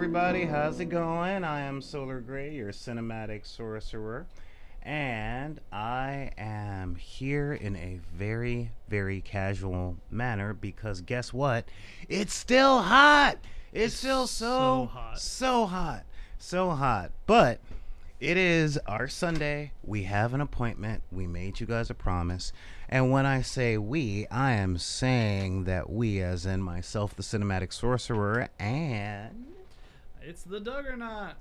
everybody. How's it going? I am Solar Gray, your cinematic sorcerer, and I am here in a very, very casual manner because guess what? It's still hot. It's still so so, hot. so hot. So hot. But it is our Sunday. We have an appointment. We made you guys a promise. And when I say we, I am saying that we, as in myself, the cinematic sorcerer, and It's the Duggernaut.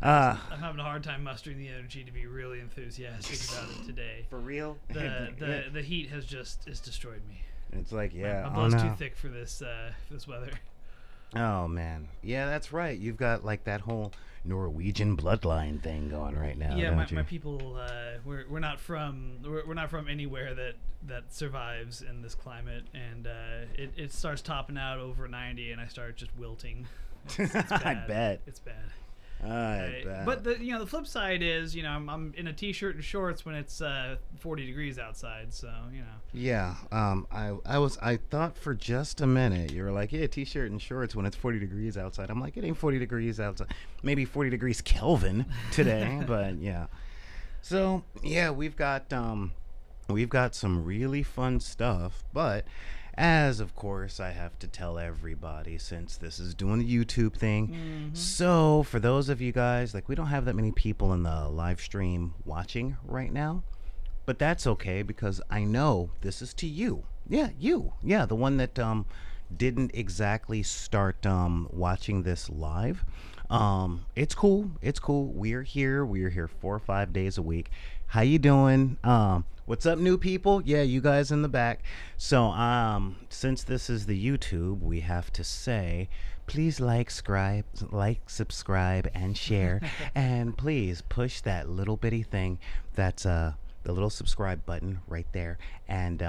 uh I'm having a hard time mustering the energy to be really enthusiastic about it today. for real. The heat has destroyed me. It's like, yeah, My oh blood's too no. thick for this weather. Oh man, yeah, that's right. You've got like that whole Norwegian bloodline thing going right now, Yeah, don't you? my people we're not from anywhere that survives in this climate, and it starts topping out over 90, and I start just wilting. It's I bad. bet. It's bad. I bet. But the flip side is I'm in a t-shirt and shorts when it's 40 degrees outside, so Yeah, I thought for just a minute you were like, yeah, t-shirt and shorts when it's 40 degrees outside. I'm like, it ain't 40 degrees outside. Maybe 40 degrees Kelvin today, but yeah. So yeah, we've got some really fun stuff, but as of course I have to tell everybody since this is doing the YouTube thing. So for those of you guys, like, we don't have that many people in the live stream watching right now. But that's okay because I know this is to you. Yeah, you. Yeah, the one that didn't exactly start watching this live. It's cool. It's cool. We're here. We're here 4 or 5 days a week. How you doing? What's up, new people? Yeah, you guys in the back. So since this is the YouTube, we have to say, please like, subscribe, and share, and please push that little bitty thing that's the little subscribe button right there, and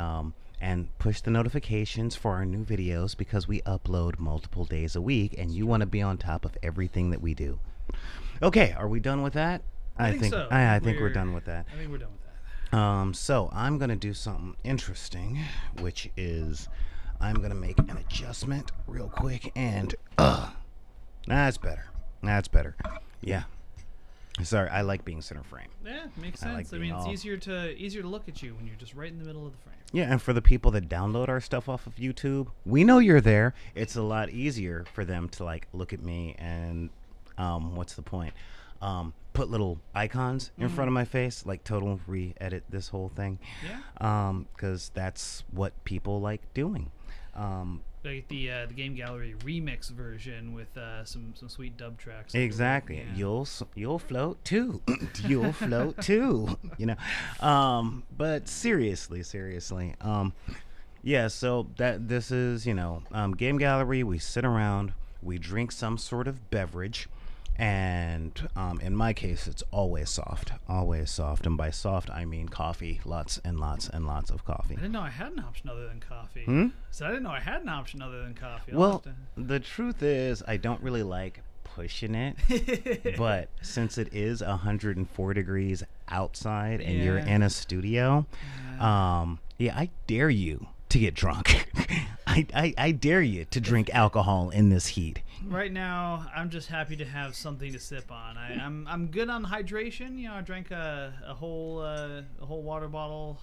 push the notifications for our new videos because we upload multiple days a week, and you want to be on top of everything that we do. Okay, are we done with that? I think so. I think we're done with that. I think we're done with that. So I'm gonna do something interesting, which is I'm gonna make an adjustment real quick, and that's better. That's better. Yeah. Sorry, I like being center frame. Yeah, makes I like sense. I mean, being it's all- easier to look at you when you're just right in the middle of the frame. Yeah, and for the people that download our stuff off of YouTube, we know you're there. It's a lot easier for them to like look at me and what's the point? Put little icons in front of my face, like total re-edit this whole thing. Yeah. Because that's what people like doing. Like the Game Gallery remix version with some sweet dub tracks. Exactly. Yeah. You'll float too. You'll float too. But seriously. Yeah. So this is Game Gallery. We sit around. We drink some sort of beverage. And in my case, it's always soft, and by soft I mean coffee, lots and lots and lots of coffee. I didn't know I had an option other than coffee. So I didn't know I had an option other than coffee. Well, the truth is, I don't really like pushing it, but since it is 104 degrees outside and you're in a studio, I dare you to get drunk. I dare you to drink alcohol in this heat. Right now, I'm just happy to have something to sip on. I'm good on hydration. I drank a whole water bottle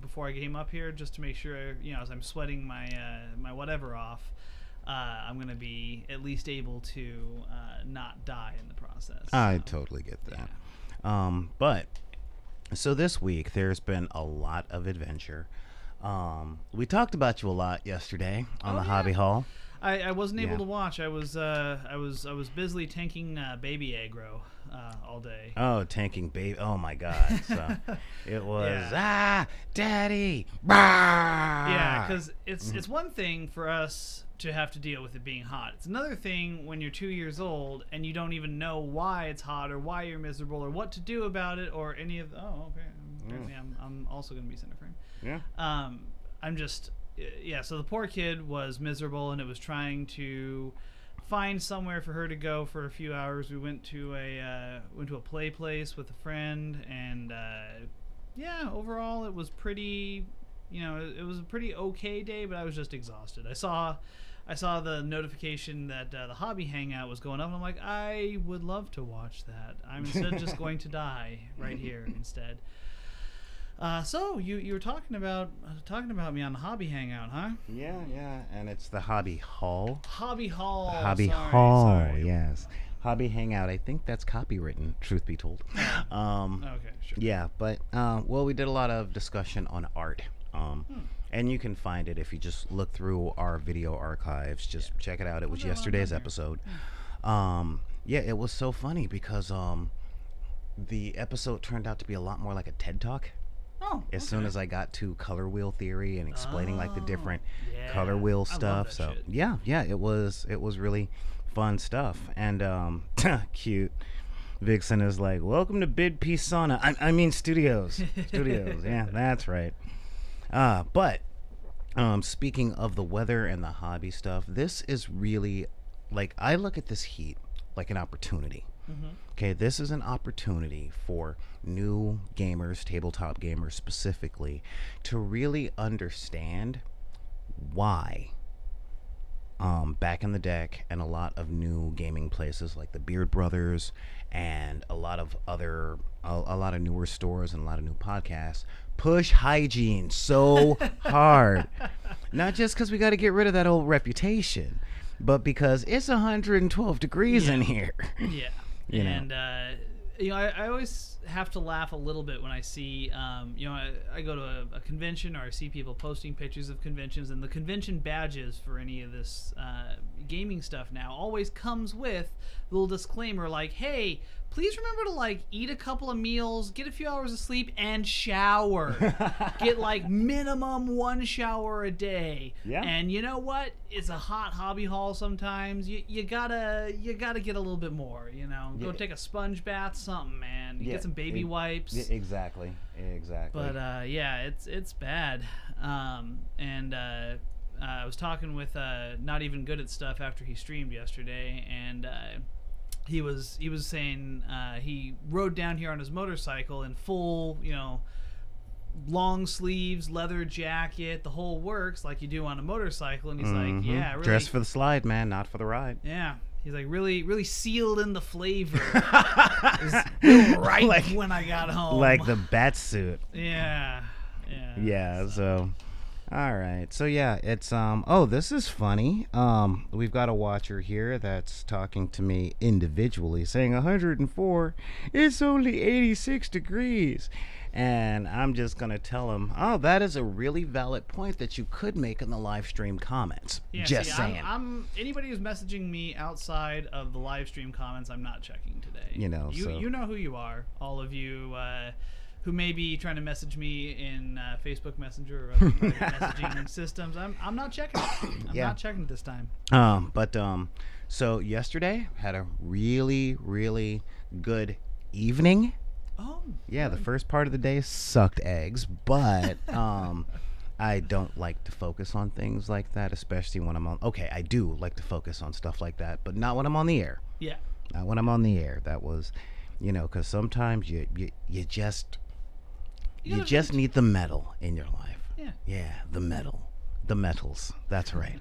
before I came up here just to make sure, as I'm sweating my whatever off, I'm gonna be at least able to not die in the process. I totally get that. Yeah. But so this week there's been a lot of adventure. We talked about you a lot yesterday on the Hobby Hall. I wasn't able to watch. I was busily tanking baby aggro all day. Oh, tanking baby! Oh my God! So it was daddy. Yeah, because it's one thing for us to have to deal with it being hot. It's another thing when you're 2 years old and you don't even know why it's hot or why you're miserable or what to do about it or any of. Oh, okay. Apparently, I'm also going to be center frame. Yeah. I'm just. Yeah, so the poor kid was miserable, and it was trying to find somewhere for her to go for a few hours. We went to a play place with a friend, and overall it was pretty You know, it was a pretty okay day, but I was just exhausted. I saw the notification that the hobby hangout was going up, and I'm like, I would love to watch that. I'm instead just going to die right here instead. So you were talking about me on the hobby hangout, huh? Yeah, and it's the Hobby Hall. Hobby Hall. Hobby sorry, Hall, sorry. yes. Hobby Hangout. I think that's copywritten, truth be told. Okay, sure. Yeah, but well, we did a lot of discussion on art. And you can find it if you just look through our video archives. Just check it out. It was yesterday's episode. Yeah, it was so funny because the episode turned out to be a lot more like a TED Talk. Oh, As soon as I got to color wheel theory and explaining like the different color wheel I love stuff, that so shit. yeah, it was really fun stuff. And cute Vixen is like, welcome to Bid Piece Sauna. I mean Studios. Yeah, that's right. But speaking of the weather and the hobby stuff, this is really, like, I look at this heat like an opportunity. Okay, this is an opportunity for new gamers, tabletop gamers specifically, to really understand why Back in the Deck and a lot of new gaming places like the Beard Brothers and a lot of newer stores and a lot of new podcasts push hygiene so hard. Not just because we got to get rid of that old reputation, but because it's 112 degrees in here. Yeah. You know. And I always have to laugh a little bit when I see, I go to a convention, or I see people posting pictures of conventions, and the convention badges for any of this gaming stuff now always comes with a little disclaimer like, hey, please remember to, like, eat a couple of meals, get a few hours of sleep, and shower. Get, like, minimum 1 shower a day. Yeah. And you know what? It's a hot hobby hall sometimes. You gotta get a little bit more, you know? Go take a sponge bath, something, man. Get some baby wipes. Exactly. But, yeah, it's bad. I was talking with Not Even Good at Stuff after he streamed yesterday, and he was saying he rode down here on his motorcycle in full, long sleeves, leather jacket, the whole works, like you do on a motorcycle. And he's like, yeah, really, dress for the slide, man, not for the ride. Yeah. He's like, really sealed in the flavor. right like, when I got home. Like the bat suit. Yeah. So all right. So yeah, it's this is funny. We've got a watcher here that's talking to me individually saying 104, it's only 86 degrees. And I'm just going to tell him, that is a really valid point that you could make in the live stream comments. Yeah, just saying. I'm anybody who's messaging me outside of the live stream comments, I'm not checking today. You know who you are. All of you who may be trying to message me in Facebook Messenger or other private messaging systems. I'm not checking it. I'm not checking it this time. So yesterday had a really, really good evening. Oh. Yeah, the first part of the day sucked eggs, but I don't like to focus on things like that, especially when I'm on. Okay, I do like to focus on stuff like that, but not when I'm on the air. Yeah. Not when I'm on the air. That was, because sometimes you just need the metal in your life. Yeah. Yeah, the metals. That's right.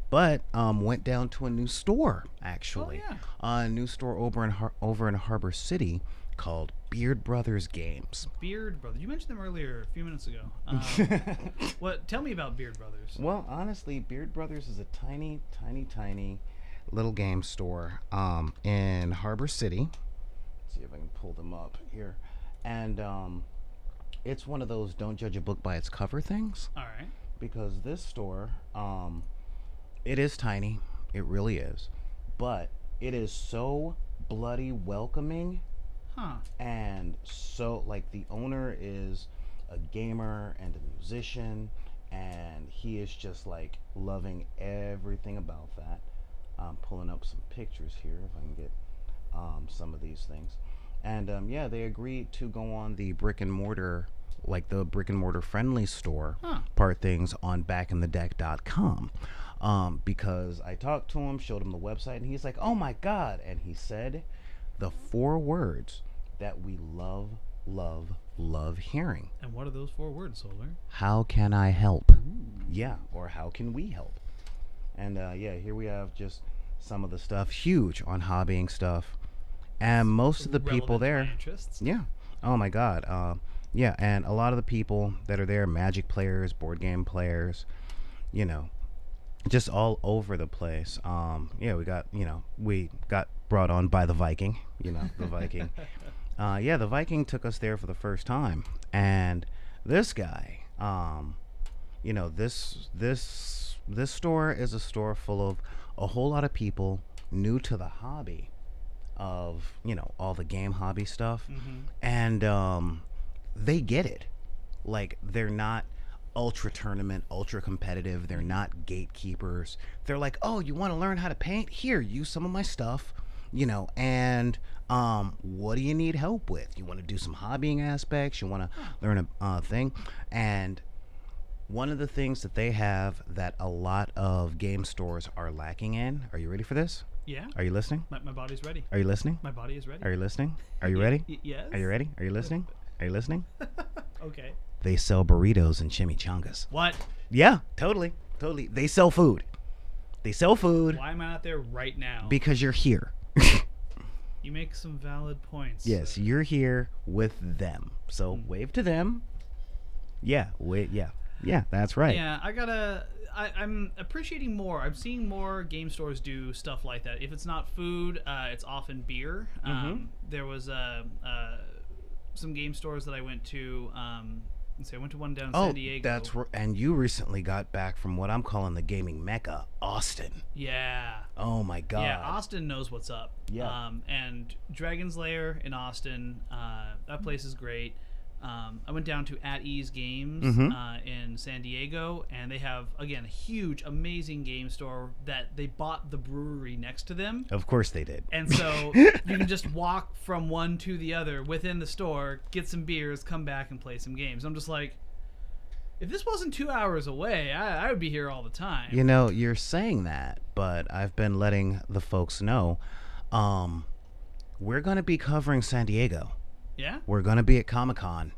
But went down to a new store actually. Oh, yeah. A new store over in Harbor City called Beard Brothers Games. Beard Brothers. You mentioned them earlier a few minutes ago. Tell me about Beard Brothers. Well, honestly, Beard Brothers is a tiny little game store in Harbor City. Let's see if I can pull them up here. And it's one of those don't judge a book by its cover things. All right. Because this store, it is tiny. It really is. But it is so bloody welcoming. Huh. And so, like, the owner is a gamer and a musician, and he is just, like, loving everything about that. I'm pulling up some pictures here if I can get some of these things. And, they agreed to go on the brick and mortar friendly store part things on backinthedeck.com. Because I talked to him, showed him the website, and he's like, oh my God. And he said the 4 words that we love love hearing. And what are those 4 words, Solar? How can I help? Ooh. Yeah, or how can we help? And yeah, here we have just some of the stuff, huge on hobbying stuff. And most of the people Relevant to my there, interests. yeah. Oh my God. Yeah, and a lot of the people that are there, Magic players, board game players, you know, just all over the place. Yeah, we got brought on by the Viking, the Viking. Yeah, the Viking took us there for the first time, and this guy, this store is a store full of a whole lot of people new to the hobby of all the game hobby stuff, and they get it. Like, they're not ultra tournament, ultra competitive. They're not gatekeepers. They're like, oh, you want to learn how to paint? Here, use some of my stuff, and what do you need help with? You want to do some hobbying aspects? You want to learn a thing? And one of the things that they have that a lot of game stores are lacking in, are you ready for this? Yeah. Are you listening? My body's ready. Are you listening? My body is ready. Are you listening? Are you ready? Yes. Are you ready? Are you listening? Are you listening? Okay. They sell burritos and chimichangas. What? Yeah, totally. They sell food. They sell food. Why am I not there right now? Because you're here. You make some valid points. Yes, you're here with them. So wave to them. Yeah, wait. Yeah, that's right. Yeah, I'm appreciating more. I'm seeing more game stores do stuff like that. If it's not food, it's often beer. There was some game stores that I went to. I went to one down in San Diego. That's and you recently got back from what I'm calling the gaming mecca, Austin. Yeah. Oh my God. Yeah, Austin knows what's up. Yeah. And Dragon's Lair in Austin, that place is great. I went down to At Ease Games in San Diego, and they have, again, a huge, amazing game store that they bought the brewery next to them. Of course they did. And so you can just walk from one to the other within the store, get some beers, come back and play some games. I'm just like, if this wasn't 2 hours away, I would be here all the time. You're saying that, but I've been letting the folks know we're going to be covering San Diego. Yeah? We're going to be at Comic-Con.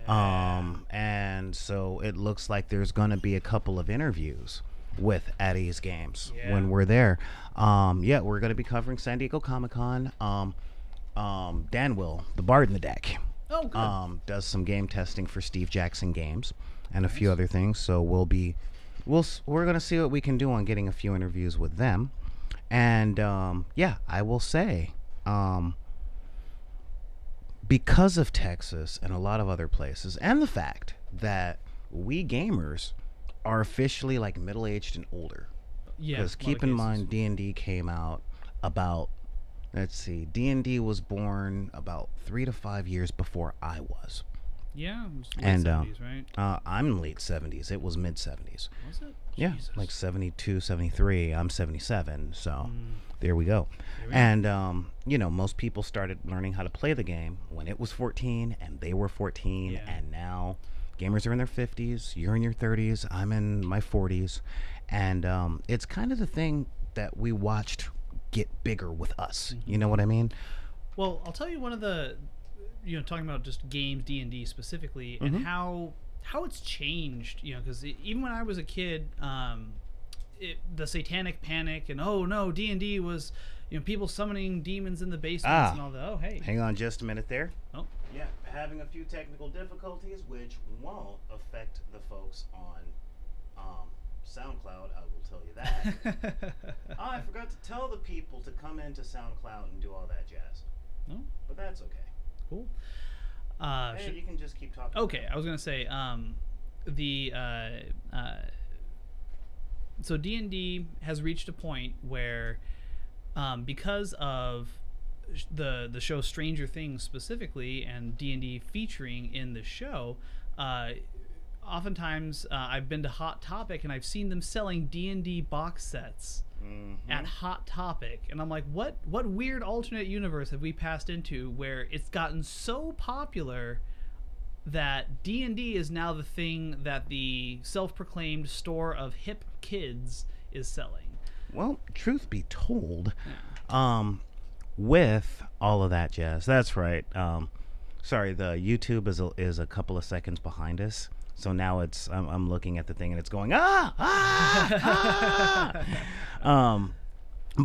Yeah. And so it looks like there's going to be a couple of interviews with At Ease Games when we're there. Yeah, we're going to be covering San Diego Comic-Con. Dan Will, the Bard in the Deck, does some game testing for Steve Jackson Games and a few other things. So we're going to see what we can do on getting a few interviews with them. And yeah, I will say, because of Texas and a lot of other places, and the fact that we gamers are officially like middle-aged and older. Yeah. Because keep in mind, D&D came out about, D&D was born about 3 to 5 years before I was. Yeah, it was late And 70s, right? I'm late 70s. It was mid 70s. Was it? Yeah, Jesus. like 72, 73. I'm 77, so there we go. There we And, most people started learning how to play the game when it was 14 and they were 14. Yeah. And now gamers are in their 50s. You're in your 30s. I'm in my 40s. And it's kind of the thing that we watched get bigger with us. You know what I mean? Well, I'll tell you one of the, talking about just games, D&D specifically, and how it's changed, because even when I was a kid, the satanic panic and, oh no, D&D was, people summoning demons in the basements and all that. Oh, hey. Hang on just a minute there. Oh. Yeah, having a few technical difficulties, which won't affect the folks on SoundCloud, I will tell you that. I forgot to tell the people to come into SoundCloud and do all that jazz. No? But that's okay. Cool. Hey, you can just keep talking. Okay, I was gonna say so D&D has reached a point where because of the show Stranger Things specifically and D&D featuring in the show, oftentimes I've been to Hot Topic and I've seen them selling D&D box sets at Hot Topic, and I'm like, what weird alternate universe have we passed into where it's gotten so popular that D&D is now the thing that the self-proclaimed store of hip kids is selling? Well, truth be told, with all of that jazz, that's right. Sorry, the YouTube is a couple of seconds behind us. So now I'm looking at the thing and it's going but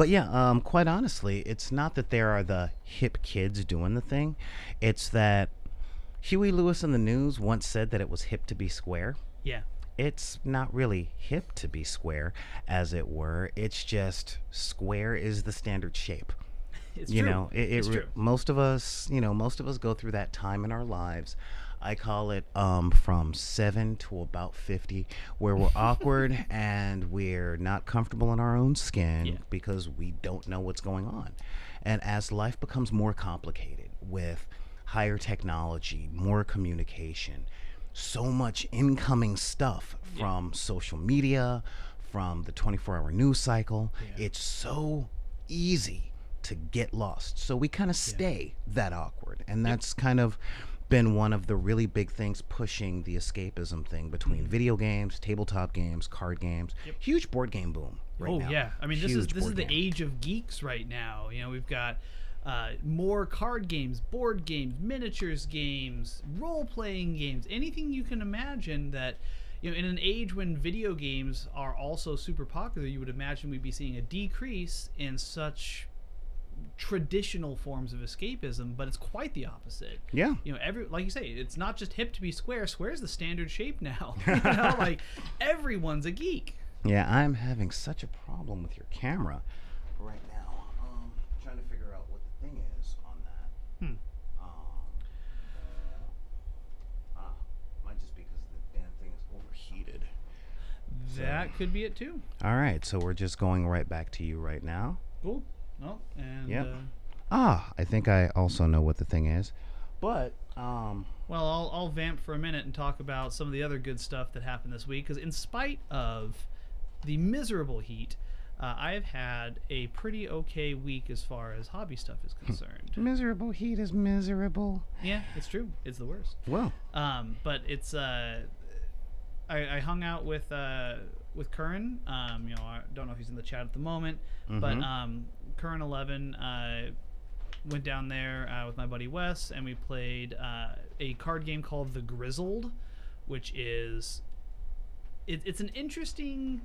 yeah, quite honestly, it's not that there are the hip kids doing the thing. It's that Huey Lewis in the News once said that it was hip to be square. Yeah. It's not really hip to be square, as it were. It's just square is the standard shape. It's you true. know, It's true. most of us go through that time in our lives. I call it from 7 to about 50, where we're awkward and we're not comfortable in our own skin because we don't know what's going on. And as life becomes more complicated with higher technology, more communication, so much incoming stuff from social media, from the 24-hour news cycle, it's so easy to get lost. So we kind of stay that awkward. And that's kind of been one of the really big things pushing the escapism thing between video games, tabletop games, card games. Huge board game boom right now. Oh yeah, I mean this is the age of geeks right now. You know, we've got more card games, board games, miniatures games, role-playing games, anything you can imagine that, you know, in an age when video games are also super popular, you would imagine we'd be seeing a decrease in such traditional forms of escapism, but it's quite the opposite. Yeah. You know, like you say, it's not just hip to be square. Square's the standard shape now. You know, like everyone's a geek. Yeah, I'm having such a problem with your camera right now. Trying to figure out what the thing is on that. Might just because the damn thing is overheated. That could be it too. All right, so we're just going right back to you right now. Cool. Oh, and I think I also know what the thing is, but well, I'll vamp for a minute and talk about some of the other good stuff that happened this week. Because in spite of the miserable heat, I have had a pretty okay week as far as hobby stuff is concerned. Miserable heat is miserable. Yeah, it's true. It's the worst. Well, but it's I hung out with Curran. You know, I don't know if he's in the chat at the moment, but Curran 11 went down there with my buddy Wes, and we played a card game called The Grizzled, which is it's an interesting,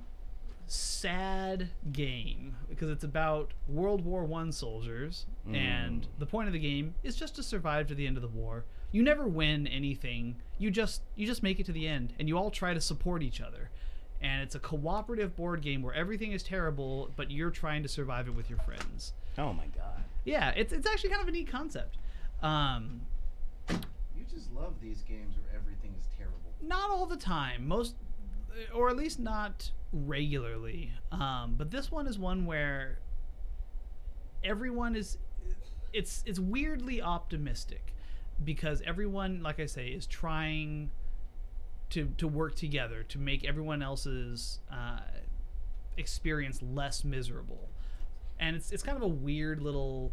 sad game because it's about World War I soldiers, and the point of the game is just to survive to the end of the war. You never win anything. You just make it to the end, and you all try to support each other. And it's a cooperative board game where everything is terrible, but you're trying to survive it with your friends. oh my God. Yeah, it's actually kind of a neat concept. You just love these games where everything is terrible. Not all the time, or at least not regularly. But this one is one where everyone is, it's weirdly optimistic because everyone, like I say, is trying to work together to make everyone else's experience less miserable. And it's kind of a weird little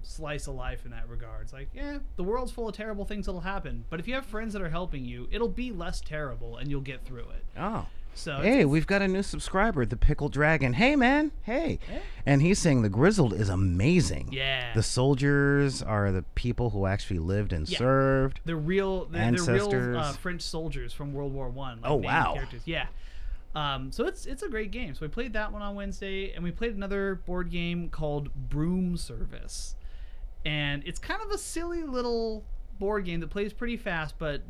slice of life in that regard. It's like, yeah, the world's full of terrible things that'll happen, but if you have friends that are helping you, it'll be less terrible and you'll get through it. Oh. So hey, we've got a new subscriber, the Pickle Dragon. Hey, man. Hey. Yeah. And he's saying The Grizzled is amazing. Yeah. The soldiers are the people who actually lived and served. They're real ancestors. French soldiers from World War I. Like oh, wow. Characters. Yeah. So it's a great game. So we played that one on Wednesday, and we played another board game called Broom Service. And it's kind of a silly little board game that plays pretty fast, but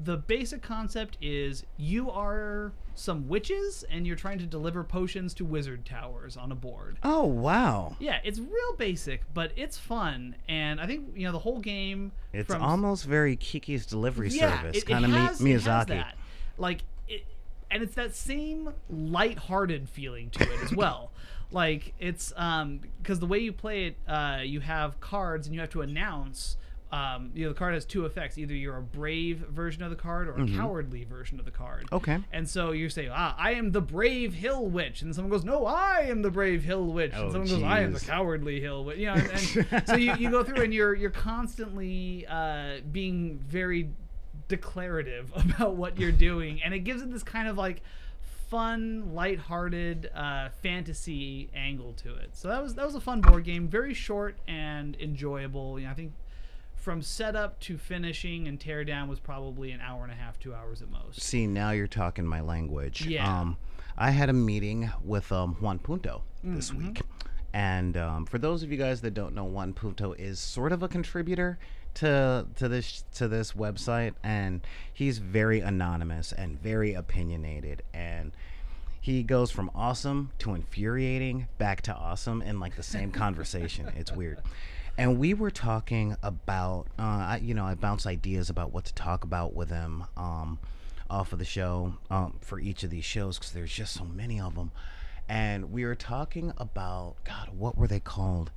the basic concept is you are some witches, and you're trying to deliver potions to wizard towers on a board. Oh, wow. Yeah, it's real basic, but it's fun. And I think, you know, the whole game... It's almost very Kiki's Delivery Service, kind of Miyazaki. It has that. Like, and it's that same light-hearted feeling to it as well. Like, it's because the way you play it, you have cards and you have to announce. You know, the card has two effects. Either you're a brave version of the card or a cowardly version of the card. Okay. And so you say, I am the brave hill witch. And someone goes, no, I am the brave hill witch. And someone goes, I am the cowardly hill witch. You know, and so you go through and you're constantly being very declarative about what you're doing. And it gives it this kind of like fun, lighthearted fantasy angle to it. So that was a fun board game. Very short and enjoyable. You know, I think from setup to finishing and tear down was probably an hour and a half, 2 hours at most. See, now you're talking my language. Yeah. I had a meeting with Juan Punto this week. And for those of you guys that don't know, Juan Punto is sort of a contributor to this website, and he's very anonymous and very opinionated, and he goes from awesome to infuriating back to awesome in like the same conversation. It's weird. And we were talking about, I bounce ideas about what to talk about with him off of the show for each of these shows, because there's just so many of them. And we were talking about, God, what were they called?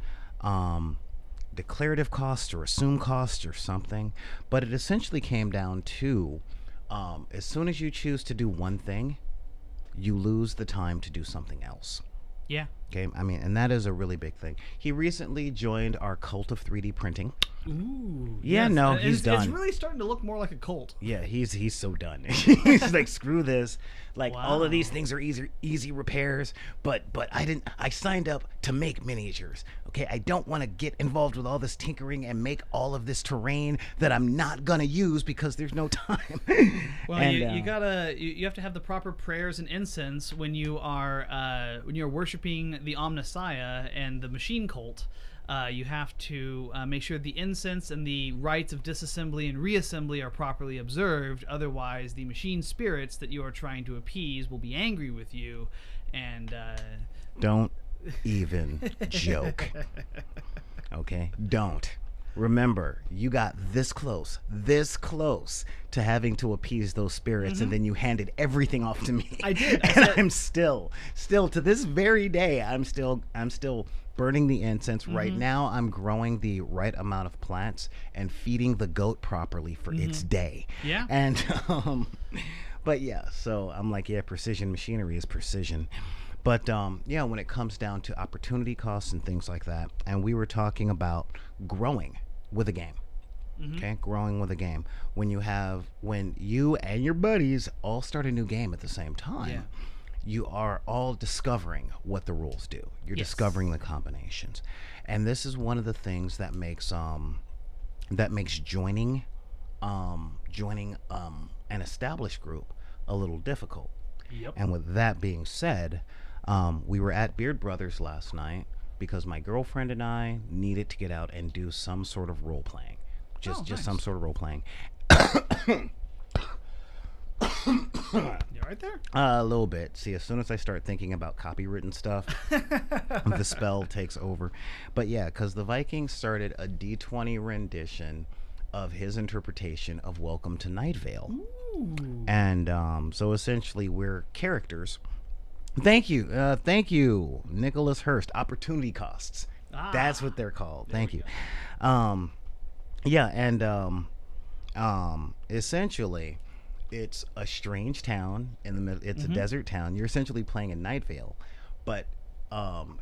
Declarative costs or assumed costs or something. But it essentially came down to, as soon as you choose to do one thing, you lose the time to do something else. Yeah. Okay, I mean, and that is a really big thing. He recently joined our cult of 3D printing. Ooh. Yeah, yes. no, he's done. It's really starting to look more like a cult. Yeah, he's so done. He's like, screw this. Like, Wow. all of these things are easy repairs, but I signed up to make miniatures. Okay, I don't want to get involved with all this tinkering and make all of this terrain that I'm not gonna use because there's no time. Well, and, you have to have the proper prayers and incense when you're worshiping the Omnissiah and the machine cult. You have to make sure the incense and the rites of disassembly and reassembly are properly observed. Otherwise, the machine spirits that you are trying to appease will be angry with you. And don't even joke. Okay? Don't. Remember, you got this close to having to appease those spirits, and then you handed everything off to me. I did. I'm still to this very day, I'm still burning the incense. Right now, I'm growing the right amount of plants and feeding the goat properly for its day. Yeah. And but yeah, so I'm like, yeah, precision machinery is precision. But yeah, when it comes down to opportunity costs and things like that, and we were talking about growing with a game. Okay, growing with a game. When you and your buddies all start a new game at the same time, you are all discovering what the rules do. You're discovering the combinations, and this is one of the things that makes joining an established group a little difficult. Yep. And with that being said, we were at Beard Brothers last night because my girlfriend and I needed to get out and do some sort of role playing. Just some sort of role playing. You right there? A little bit. See, as soon as I start thinking about copywritten stuff, the spell takes over. But yeah, because the Vikings started a D20 rendition of his interpretation of Welcome to Night Vale. Ooh. And so essentially we're characters. Thank you, Nicholas Hurst. Opportunity costs. That's what they're called. Thank you. Yeah, and essentially, it's a strange town in the middle. It's a desert town. You're essentially playing in Night Vale, but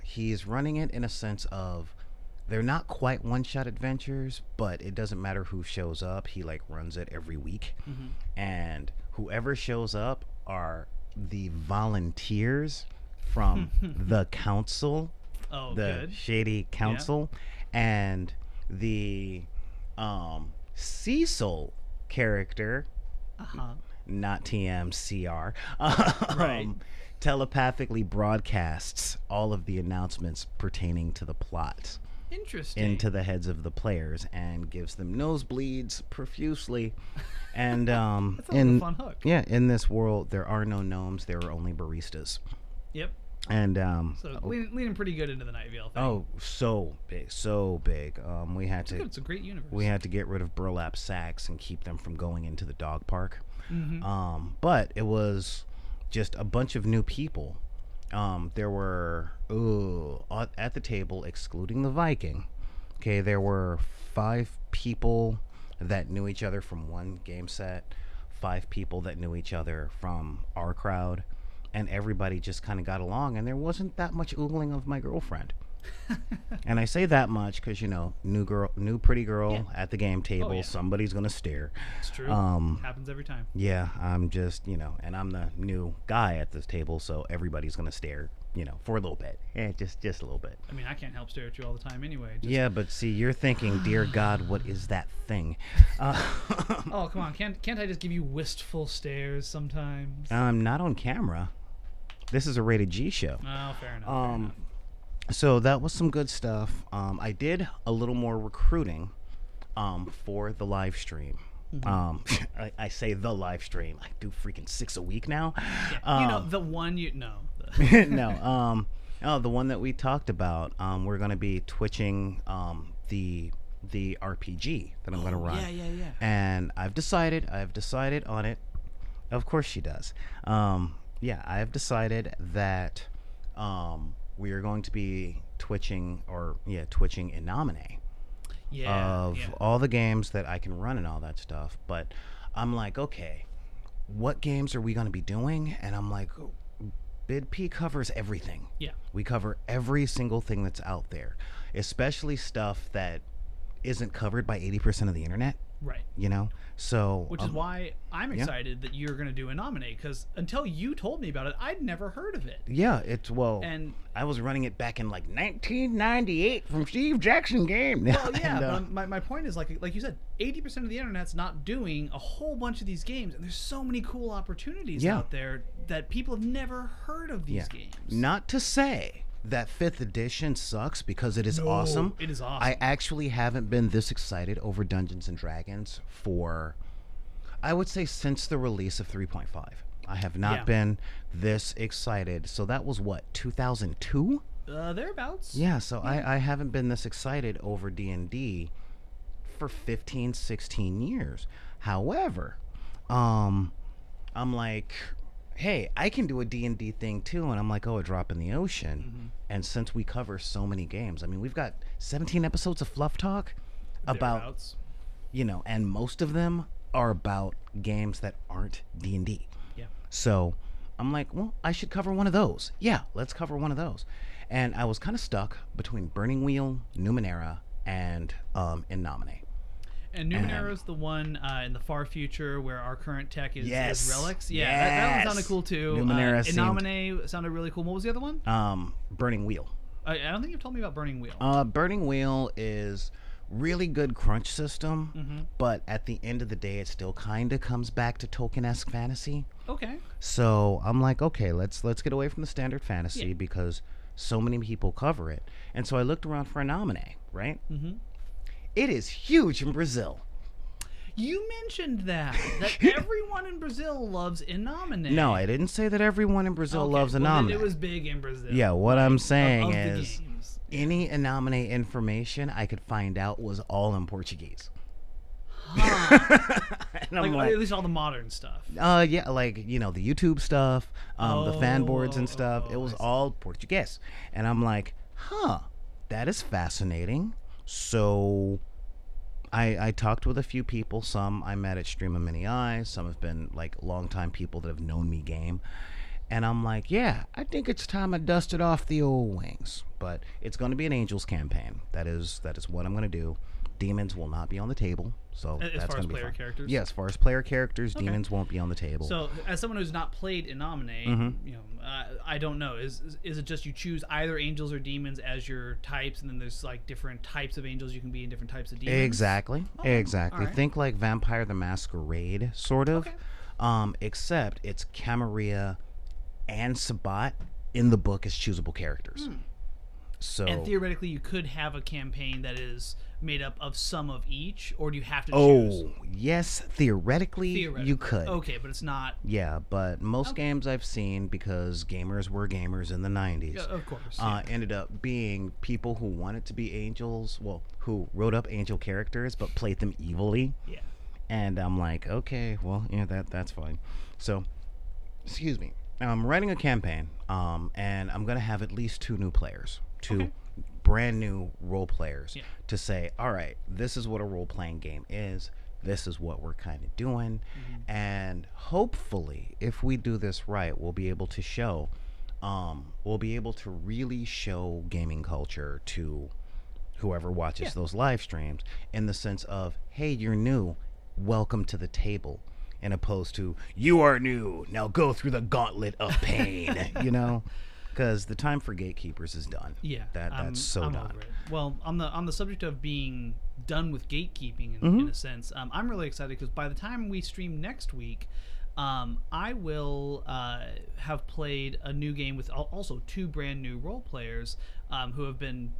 he's running it in a sense of they're not quite one-shot adventures, but it doesn't matter who shows up. He like runs it every week, and whoever shows up are the volunteers from the council, the good. shady council, and the Cecil character, not TMCR, Right. telepathically broadcasts all of the announcements pertaining to the plot Interesting. into the heads of the players and gives them nosebleeds profusely. And That sounds like a fun hook. yeah, in this world there are no gnomes, there are only baristas. Yep. And So leaning pretty good into the Night Vale thing. oh, so big. We had it's to good. It's a great universe. we had to get rid of burlap sacks and keep them from going into the dog park. But it was just a bunch of new people. There were at the table, excluding the Viking. Okay, there were 5 people that knew each other from one game set, 5 people that knew each other from our crowd, and everybody just kind of got along, and there wasn't that much oogling of my girlfriend. And I say that much because, new pretty girl Yeah. at the game table. yeah. Somebody's gonna stare. It's true. Happens every time. Yeah, I'm just, and I'm the new guy at this table, so everybody's gonna stare, for a little bit. Just a little bit. I mean, I can't help stare at you all the time anyway. Yeah, but see, you're thinking, dear God, what is that thing? Oh, come on. Can't I just give you wistful stares sometimes? Not on camera. This is a rated G show. Oh, fair enough. Fair enough. So that was some good stuff. I did a little more recruiting for the live stream. I say the live stream. I do freaking 6 a week now. Yeah. The one no. No. The one that we talked about. We're going to be twitching the RPG that I'm going to run. Yeah. And I've decided on it. Of course she does. Yeah, I have decided that we are going to be twitching Innomine of all the games that I can run and all that stuff. But I'm like, okay, what games are we going to be doing? And I'm like, Bid P covers everything. Yeah. We cover every single thing that's out there, especially stuff that isn't covered by 80% of the internet. Right. So which is why I'm excited that you're going to do Innomine, because until you told me about it, I'd never heard of it. Yeah, and I was running it back in like 1998 from Steve Jackson game. Well, yeah, but my point is like you said, 80% of the internet's not doing a whole bunch of these games, and there's so many cool opportunities out there that people have never heard of these games. Not to say that 5th edition sucks, because it is awesome. It is awesome. I actually haven't been this excited over Dungeons and Dragons for, I would say, since the release of 3.5. I have not been this excited. So that was what, 2002? Thereabouts. Yeah, so I haven't been this excited over D&D for 15, 16 years. However, I'm like, hey, I can do a D&D thing too. And I'm like, oh, a drop in the ocean. And since we cover so many games, I mean, we've got 17 episodes of Fluff Talk about, and most of them are about games that aren't D&D. Yeah. So I'm like, well, I should cover one of those. Yeah, let's cover one of those. And I was kind of stuck between Burning Wheel, Numenera, and Innomine. And Numenera is the one in the far future where our current tech is relics. Yeah, yes. that one sounded cool too. Numenera Innomine sounded really cool. What was the other one? Burning Wheel. I don't think you've told me about Burning Wheel. Burning Wheel is really good crunch system, but at the end of the day, it still kind of comes back to Tolkien-esque fantasy. Okay. So I'm like, okay, let's get away from the standard fantasy because so many people cover it. And so I looked around for Innomine, right? It is huge in Brazil. You mentioned that everyone in Brazil loves Innomine. No, I didn't say that everyone in Brazil loves Innomine. It was big in Brazil. Yeah, what I'm saying of is any Innomine information I could find out was all in Portuguese. And I'm like, at least all the modern stuff. Yeah, like, the YouTube stuff, the fan boards and stuff. It was all Portuguese. And I'm like, that is fascinating. So I talked with a few people. Some I met at Stream of Many Eyes. Some have been like longtime people that have known me game. And I'm like, yeah, I think it's time I dusted off the old wings. But it's going to be an Angels campaign. That is what I'm going to do. Demons will not be on the table. So as far as player characters? Yeah, as far as player characters, demons won't be on the table. So as someone who's not played Innomine, I don't know. Is it just you choose either angels or demons as your types, and then there's like different types of angels you can be in different types of demons? Exactly. Exactly. Right. Think like Vampire the Masquerade, sort of. Okay. Except it's Camarilla and Sabat in the book as choosable characters. So, and theoretically, you could have a campaign that is made up of some of each, or do you have to choose? Oh, yes, theoretically you could. Okay, but it's not. Yeah, but most games I've seen, because gamers were gamers in the 90s, of course, ended up being people who wanted to be angels, who wrote up angel characters but played them evilly. Yeah. And I'm like, okay, well, that's fine. So, excuse me. I'm writing a campaign, and I'm going to have at least 2 new players. 2 brand new role players to say, all right, this is what a role-playing game is. This is what we're kind of doing. And hopefully, if we do this right, we'll be able to show will be able to really show gaming culture to whoever watches those live streams, in the sense of, hey, you're new, welcome to the table, and opposed to, you are new, now go through the gauntlet of pain. You know, because the time for gatekeepers is done. Yeah, that's so I'm done. over it. Well, on the subject of being done with gatekeeping in a sense, I'm really excited because by the time we stream next week, I will have played a new game with also 2 brand new role players who have been,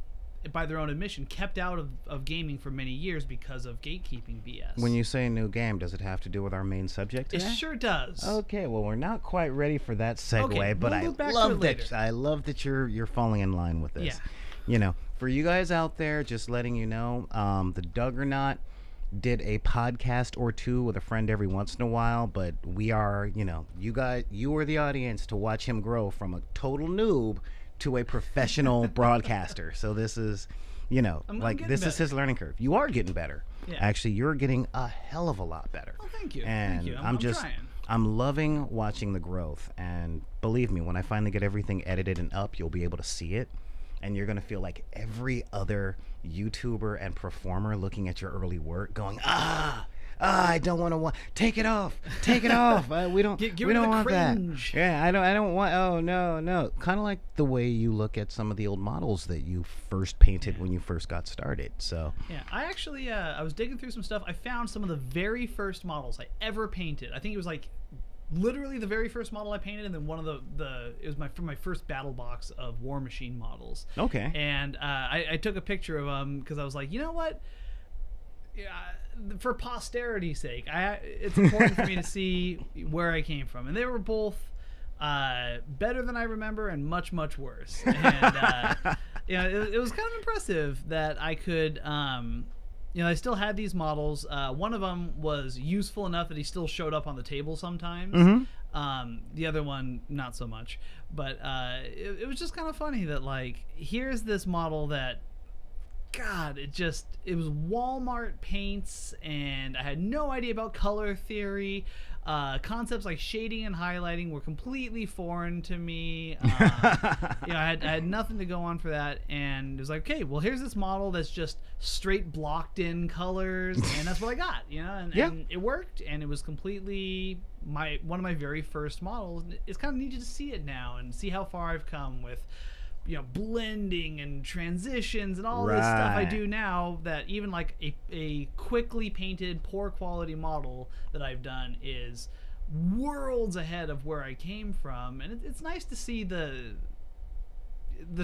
by their own admission, kept out of gaming for many years because of gatekeeping BS. When you say new game, does it have to do with our main subject today? It sure does. Okay, well, we're not quite ready for that segue, Okay, but we'll loop back to love it later. I love that you're falling in line with this. Yeah. You know, for you guys out there, just letting you know, the Duggernaut did a podcast or 2 with a friend every once in a while, but we are, you know, you are the audience to watch him grow from a total noob to a professional broadcaster. So this is, you know, this is his learning curve. You are getting better. Yeah. Actually, you're getting a hell of a lot better. Oh, thank you. And thank you. I'm trying. I'm loving watching the growth. And believe me, when I finally get everything edited and up, you'll be able to see it. And you're going to feel like every other YouTuber and performer looking at your early work going, I don't want to take it off. We don't want cringe. that. Yeah, I don't want. Oh no. Kind of like the way you look at some of the old models that you first painted when you first got started. So yeah, I actually I was digging through some stuff. I found some of the very first models I ever painted. I think it was like literally the very first model I painted, and then one of it was from my first battle box of War Machine models. Okay. And I took a picture of them because I was like, you know what? For posterity's sake, it's important for me to see where I came from, and they were both better than I remember and much worse. And it was kind of impressive that I could. I still had these models. One of them was useful enough that he still showed up on the table sometimes. The other one, not so much. But it was just kind of funny that, like, here's this model that, God, it was Walmart paints, and I had no idea about color theory. Concepts like shading and highlighting were completely foreign to me. I had nothing to go on for that, and it was like, okay, well, here's this model that's just straight blocked in colors, and that's what I got, and it worked, and it was completely one of my very first models. It's kind of neat to see it now and see how far I've come with blending and transitions and all this stuff I do now, that even like a quickly painted poor quality model that I've done is worlds ahead of where I came from, and it's nice to see the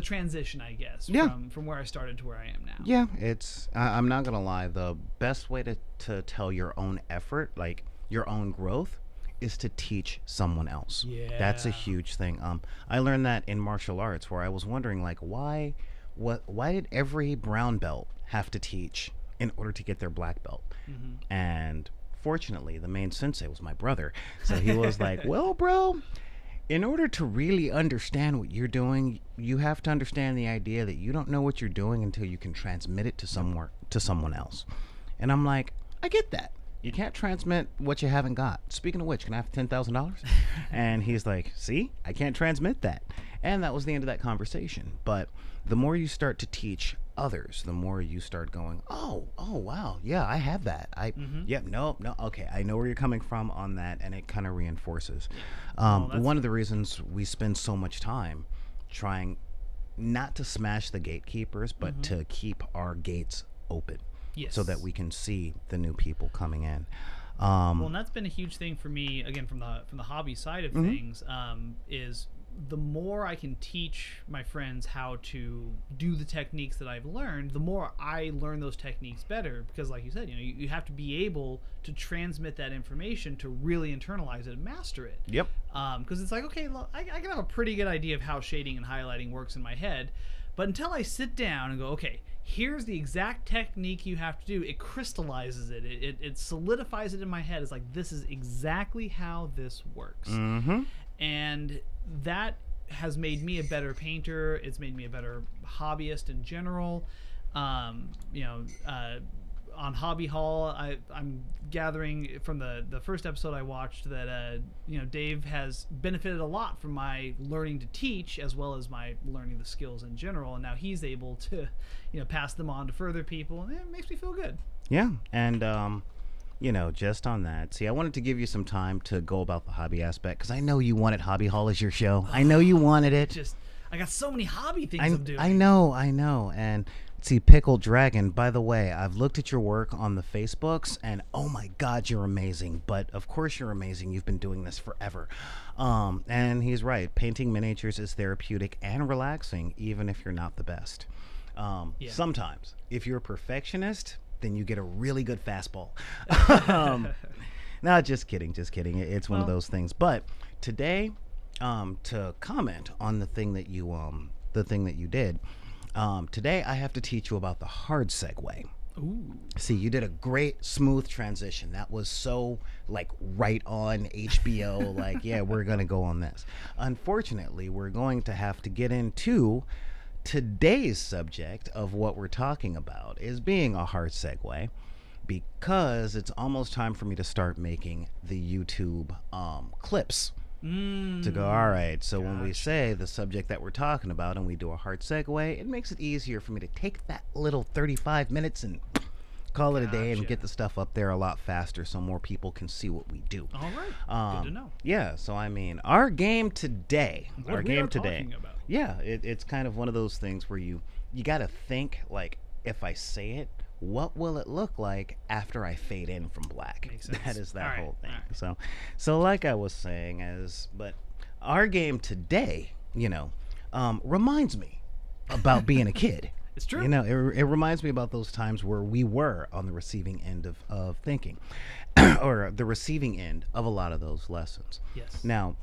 transition, I guess, from where I started to where I am now. Yeah, it's I'm not gonna lie, the best way to tell your own effort, like your own growth, is to teach someone else. Yeah. That's a huge thing. I learned that in martial arts, where I was wondering, like, why did every brown belt have to teach in order to get their black belt? And fortunately, the main sensei was my brother. So he was like, well, bro, in order to really understand what you're doing, you have to understand the idea that you don't know what you're doing until you can transmit it to someone else. And I'm like, I get that. You can't transmit what you haven't got. Speaking of which, can I have $10,000? And he's like, see, I can't transmit that. And that was the end of that conversation. But the more you start to teach others, the more you start going, oh, wow, yeah, I have that. No, okay, I know where you're coming from on that, and it kind of reinforces. One of the reasons we spend so much time trying not to smash the gatekeepers, but to keep our gates open. Yes. So that we can see the new people coming in. Well, and that's been a huge thing for me, again, from the hobby side of things, is the more I can teach my friends how to do the techniques that I've learned, the more I learn those techniques better. Because, like you said, you have to be able to transmit that information to really internalize it and master it. Yep. Because it's like, okay, look, I can have a pretty good idea of how shading and highlighting works in my head, but until I sit down and go, okay, here's the exact technique you have to do, it crystallizes it. It solidifies it in my head. It's like, this is exactly how this works. And that has made me a better painter. It's made me a better hobbyist in general. on Hobby Hall, I'm gathering from the first episode I watched that Dave has benefited a lot from my learning to teach as well as my learning the skills in general, and now he's able to pass them on to further people, and it makes me feel good. Yeah, and just on that, see, I wanted to give you some time to go about the hobby aspect because I know you wanted Hobby Hall as your show. I know you wanted it. I got so many hobby things I'm doing. I know, and see, Pickled Dragon, by the way, I've looked at your work on the Facebooks, and oh my God, you're amazing. But of course you're amazing. You've been doing this forever. And he's right. Painting miniatures is therapeutic and relaxing, even if you're not the best. Sometimes, if you're a perfectionist, then you get a really good fastball. No, just kidding. It's one of those things. But today, to comment on the thing that you did, today I have to teach you about the hard segue. Ooh. See, you did a great smooth transition. That was so like right on HBO. Like, yeah, we're gonna go on this. Unfortunately, we're going to have to get into today's subject of what we're talking about is being a hard segue, because it's almost time for me to start making the YouTube clips. To go, all right, so when we say the subject that we're talking about and we do a hard segue, it makes it easier for me to take that little 35 minutes and call it a day and get the stuff up there a lot faster so more people can see what we do. All right, good to know. Yeah, so I mean, our game today, talking about. Yeah, it's kind of one of those things where you got to think, like, if I say it, what will it look like after I fade in from black? Makes sense. That is that whole thing. Right. So like I was saying, but our game today, reminds me about being a kid. It's true. It reminds me about those times where we were on the receiving end of thinking, or the receiving end of a lot of those lessons. Yes. Now,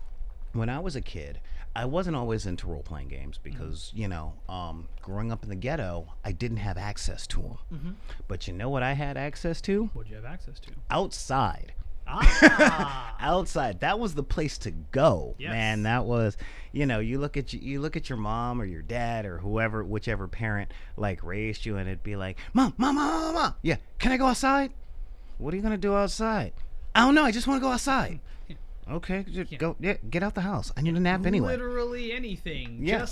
when I was a kid, I wasn't always into role-playing games because, growing up in the ghetto, I didn't have access to them. Mm-hmm. But you know what I had access to? What'd you have access to? Outside. Ah. Outside. That was the place to go. Yes. Man, that was, you look at your mom or your dad or whichever parent like raised you, and it'd be like, Mom. Yeah, can I go outside? What are you going to do outside? I don't know. I just want to go outside. Okay, get out the house. I need a nap anyway. Literally anything. Yeah.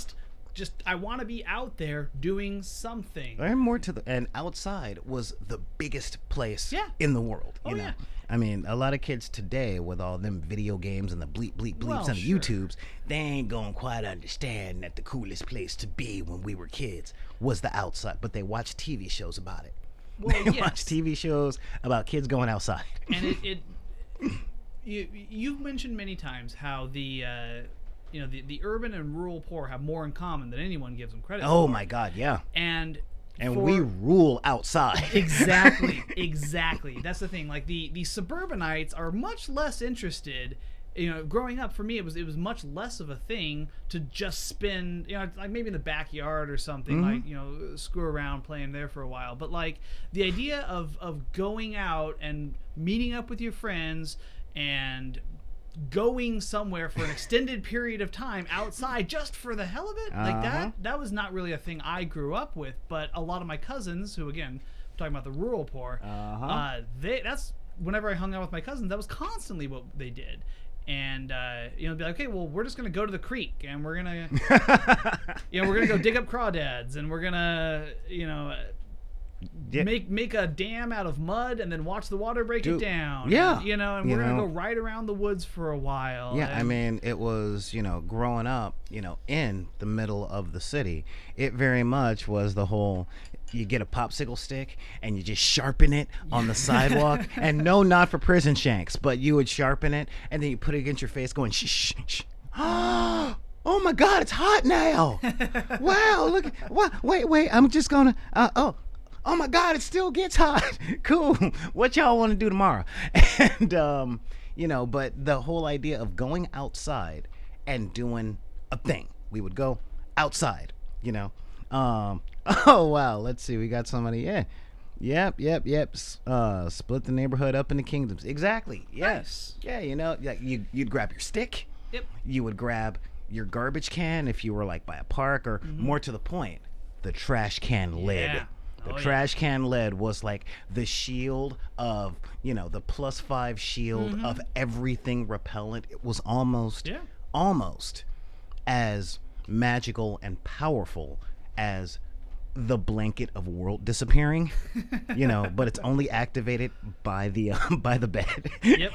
Just I want to be out there doing something. And outside was the biggest place in the world. You know? Yeah. I mean, a lot of kids today with all them video games and the bleeps on the YouTubes, they ain't gonna quite understand that the coolest place to be when we were kids was the outside. But they watch TV shows about it. Well, they watch TV shows about kids going outside. And you've mentioned many times how the urban and rural poor have more in common than anyone gives them credit for. Oh my God, yeah. And we rule outside. Exactly. That's the thing. Like the suburbanites are much less interested. Growing up for me, it was much less of a thing to just spend, like maybe in the backyard or something, Mm-hmm. like, screw around playing there for a while. But like the idea of going out and meeting up with your friends and going somewhere for an extended period of time outside just for the hell of it, like that was not really a thing I grew up with. But a lot of my cousins, who again, I'm talking about the rural poor, that's whenever I hung out with my cousins, that was constantly what they did. And be like, okay, well, we're just gonna go to the creek and we're gonna we're gonna go dig up crawdads, and we're gonna make a dam out of mud and then watch the water break it down. Yeah. And we're going to go right around the woods for a while. Yeah, I mean, it was, growing up, in the middle of the city, it very much was the whole, you get a popsicle stick and you just sharpen it on the sidewalk. And no, not for prison shanks, but you would sharpen it and then you put it against your face going, shh, shh, shh. Oh my God, it's hot now. Wow, look. Wait, I'm just going to, oh my God, it still gets hot. Cool. What y'all want to do tomorrow? And, but the whole idea of going outside and doing a thing. We would go outside, Oh, wow. Let's see. We got somebody. Yeah. Yep. Split the neighborhood up into kingdoms. Exactly. Yes. Nice. Yeah, like you'd grab your stick. Yep. You would grab your garbage can if you were like by a park, or more to the point, the trash can lid. The Oh, yeah. trash can lid was like the shield of, the +5 shield of everything repellent. It was almost Yeah. almost as magical and powerful as the blanket of world disappearing, but it's only activated by the by the bed. Yep.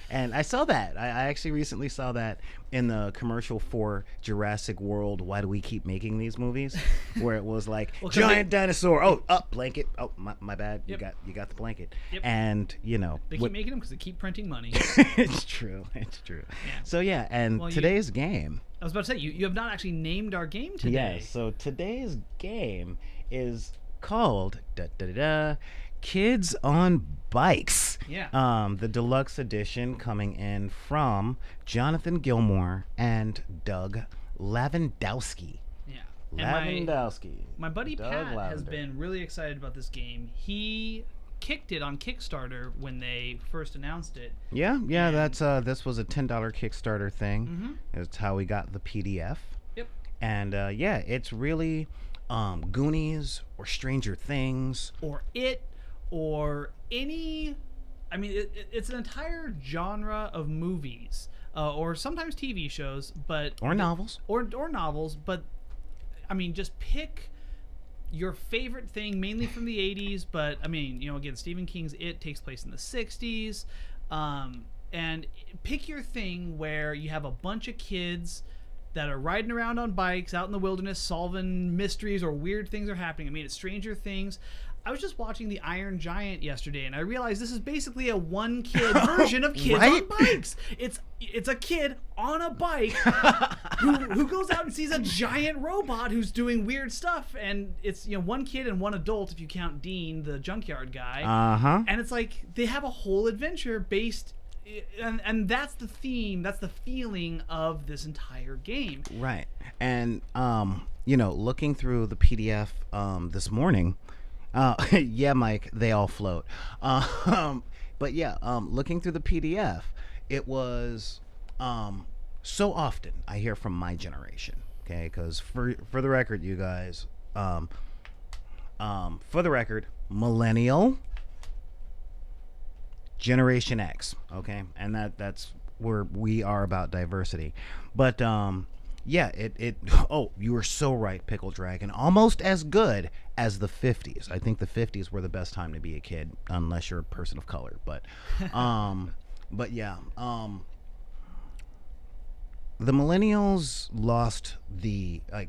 And I saw that. I actually recently saw that in the commercial for Jurassic World. Why do we keep making these movies? Where it was like giant dinosaur. Oh, up blanket. Oh, my bad. Yep. You got the blanket. Yep. And they keep making them because they keep printing money. It's true. Yeah. So yeah, and today's game. I was about to say, you have not actually named our game today. Yeah, so today's game is called Kids on Bikes. Yeah. The deluxe edition coming in from Jonathan Gilmore and Doug Lavandowski. Yeah. Lavandowski. My buddy Doug Pat has Lavender. been really excited about this game. He kicked it on Kickstarter when they first announced it. Yeah, that's this was a $10 Kickstarter thing. It's how we got the PDF. Yep. And it's really Goonies or Stranger Things Or It, or any... I mean, it's an entire genre of movies, or sometimes TV shows, but... or novels. Or novels, but, I mean, just pick your favorite thing, mainly from the 80s, but, I mean, again, Stephen King's It takes place in the 60s, and pick your thing where you have a bunch of kids that are riding around on bikes out in the wilderness solving mysteries or weird things are happening. I mean, it's Stranger Things. I was just watching The Iron Giant yesterday, and I realized this is basically a one-kid version of Kids Right? on Bikes. It's a kid on a bike who goes out and sees a giant robot who's doing weird stuff, and it's one kid and one adult if you count Dean, the junkyard guy. And it's like they have a whole adventure based, and that's the theme, that's the feeling of this entire game. Right. And looking through the PDF this morning. Yeah, Mike, they all float. But yeah, looking through the PDF, it was so often I hear from my generation, okay? Because for the record, you guys, for the record, millennial, Generation X, okay? And that's where we are about diversity. But yeah, oh, you were so right, Pickle Dragon. Almost as good as the 50s. I think the 50s were the best time to be a kid, unless you're a person of color. But yeah, the millennials lost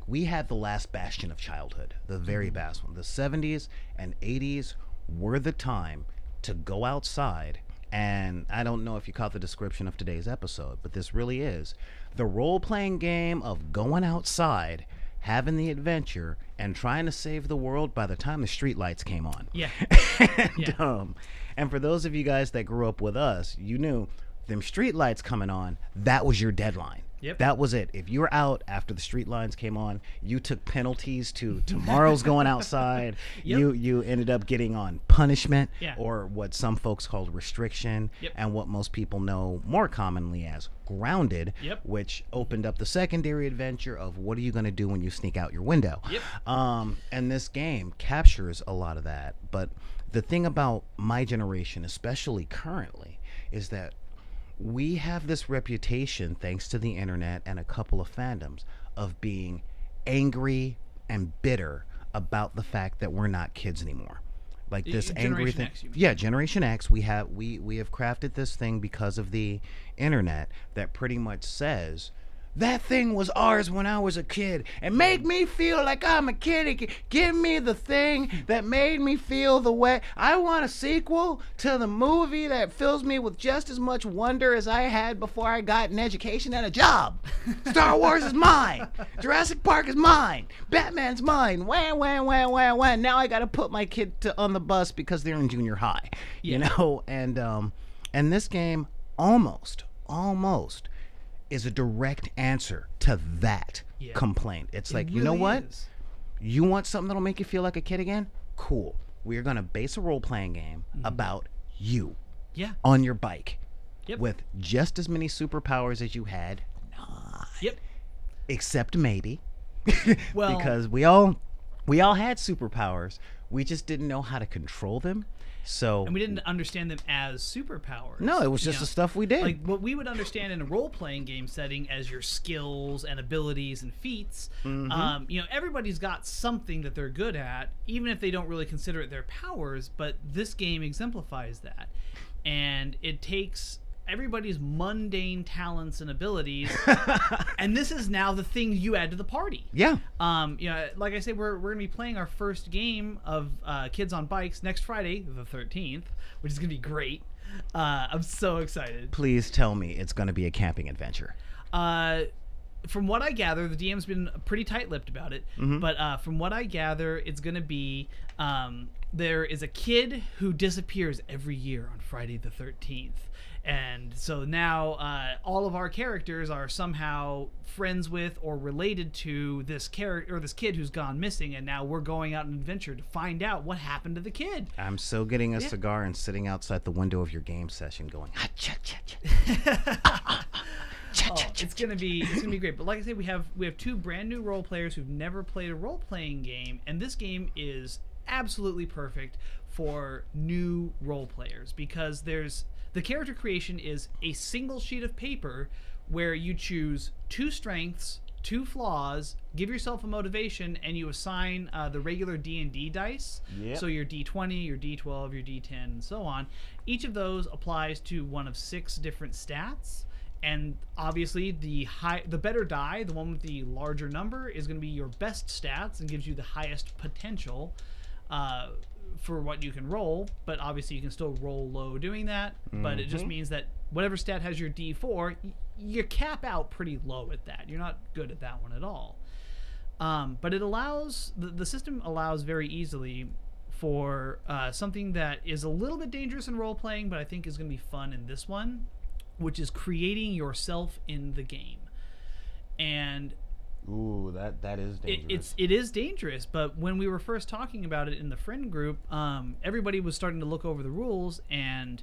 we had the last bastion of childhood, the very best one. The 70s and 80s were the time to go outside. And I don't know if you caught the description of today's episode, but this really is the role-playing game of going outside, having the adventure, and trying to save the world by the time the streetlights came on. Yeah. And for those of you guys that grew up with us, you knew them streetlights coming on, that was your deadline. Yep. That was it. If you were out after the street lines came on, you took penalties to tomorrow's going outside. Yep. You ended up getting on punishment, Yeah. or what some folks called restriction, Yep. and what most people know more commonly as grounded, Yep. which opened up the secondary adventure of what are you going to do when you sneak out your window. Yep. And this game captures a lot of that. But the thing about my generation, especially currently, is that we have this reputation, thanks to the internet and a couple of fandoms, of being angry and bitter about the fact that we're not kids anymore. Like this angry Generation thing. X, you mean. Yeah, Generation X. We have crafted this thing because of the internet that pretty much says that thing was ours when I was a kid and made me feel like I'm a kid. Give me the thing that made me feel the way. I want a sequel to the movie that fills me with just as much wonder as I had before I got an education and a job. Star Wars is mine. Jurassic Park is mine. Batman's mine. Wham, wham, wham, wham, wham. Now I got to put my kid on the bus because they're in junior high. Yeah. And this game almost is a direct answer to that complaint. It's like, you know what? You want something that'll make you feel like a kid again? Cool. We're going to base a role-playing game about you on your bike with just as many superpowers as you had. Yep. Except maybe. Well, because we all had superpowers. We just didn't know how to control them. So And we didn't understand them as superpowers. no, it was just the stuff we did. Like what we would understand in a role-playing game setting as your skills and abilities and feats. Everybody's got something that they're good at, even if they don't really consider it their powers. But this game exemplifies that, and it takes everybody's mundane talents and abilities, and this is now the thing you add to the party. Yeah. Like I said, we're gonna be playing our first game of Kids on Bikes next Friday, the 13th, which is gonna be great. I'm so excited. Please tell me it's going to be a camping adventure. From what I gather, the DM's been pretty tight-lipped about it, but from what I gather, it's gonna be there is a kid who disappears every year on Friday the 13th. And so now all of our characters are somehow friends with or related to this character or this kid who's gone missing, and now we're going out on an adventure to find out what happened to the kid. I'm so getting a cigar and sitting outside the window of your game session going, It's gonna be great. But like I said, we have 2 brand new role players who've never played a role playing game, and this game is absolutely perfect for new role players because the character creation is a single sheet of paper where you choose 2 strengths, 2 flaws, give yourself a motivation, and you assign the regular D&D dice. Yep. So your D20, your D12, your D10, and so on. Each of those applies to one of 6 different stats. And obviously, the better die, the one with the larger number, is going to be your best stats and gives you the highest potential for what you can roll. But obviously, you can still roll low doing that. But it just means that whatever stat has your D4, you cap out pretty low at that. You're not good at that one at all. But it allows the system allows very easily for something that is a little bit dangerous in role playing, but I think is going to be fun in this one, which is creating yourself in the game. And ooh, that is dangerous. It is dangerous, but when we were first talking about it in the friend group, everybody was starting to look over the rules, and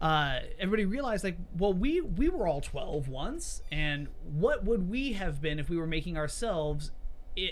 everybody realized, like, well, we were all 12 once, and what would we have been if we were making ourselves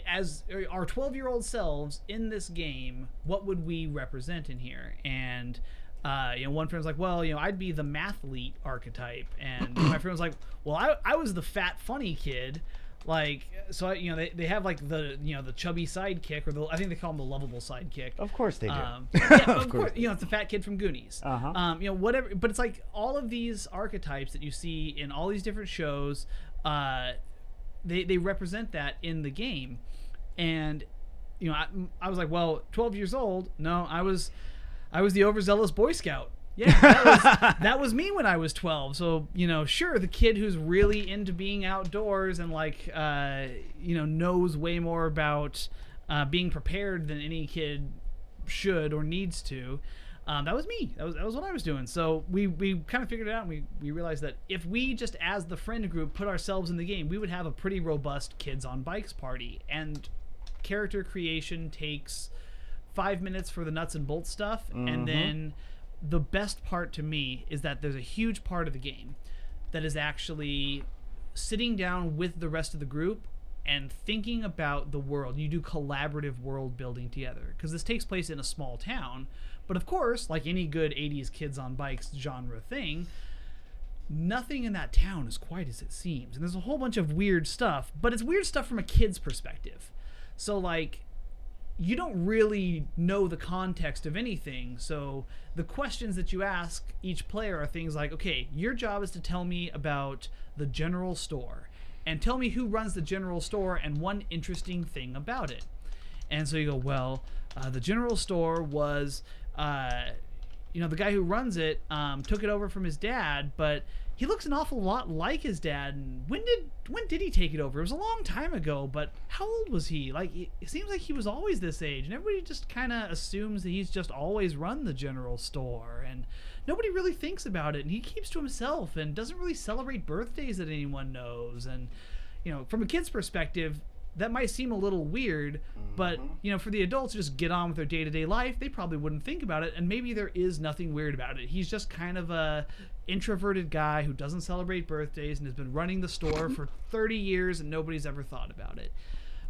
as our 12-year-old selves in this game? What would we represent in here? And one friend was like, well, I'd be the mathlete archetype. And my friend was like, well, I was the fat, funny kid. Like, so, they have, like, the chubby sidekick, or I think they call him the lovable sidekick. Of course they do. Yeah, of course. It's the fat kid from Goonies. Whatever. But it's like all of these archetypes that you see in all these different shows, they represent that in the game. And, I was like, well, 12 years old. No, I was the overzealous Boy Scout. Yeah, that was me when I was 12. So, sure, the kid who's really into being outdoors and, like, knows way more about being prepared than any kid should or needs to. That was me. That was what I was doing. So we kind of figured it out, and we realized that if we just, as the friend group, put ourselves in the game, we would have a pretty robust Kids on Bikes party. And character creation takes 5 minutes for the nuts and bolts stuff, and then the best part to me is that there's a huge part of the game that is actually sitting down with the rest of the group and thinking about the world. You do collaborative world building together, because this takes place in a small town, but of course, like any good 80s Kids on Bikes genre thing, nothing in that town is quite as it seems, and there's a whole bunch of weird stuff, but it's weird stuff from a kid's perspective. So, like, you don't really know the context of anything, so the questions that you ask each player are things like, okay, your job is to tell me about the general store, and tell me who runs the general store and one interesting thing about it. And so you go, well, the general store was, the guy who runs it took it over from his dad, but he looks an awful lot like his dad. And when did he take it over? It was a long time ago, but how old was he? Like, it seems like he was always this age, and everybody just kind of assumes that he's just always run the general store, and nobody really thinks about it, and he keeps to himself and doesn't really celebrate birthdays that anyone knows. And from a kid's perspective, that might seem a little weird, but for the adults who just get on with their day-to-day life, they probably wouldn't think about it, and maybe there is nothing weird about it. He's just kind of a introverted guy who doesn't celebrate birthdays and has been running the store for 30 years, and nobody's ever thought about it.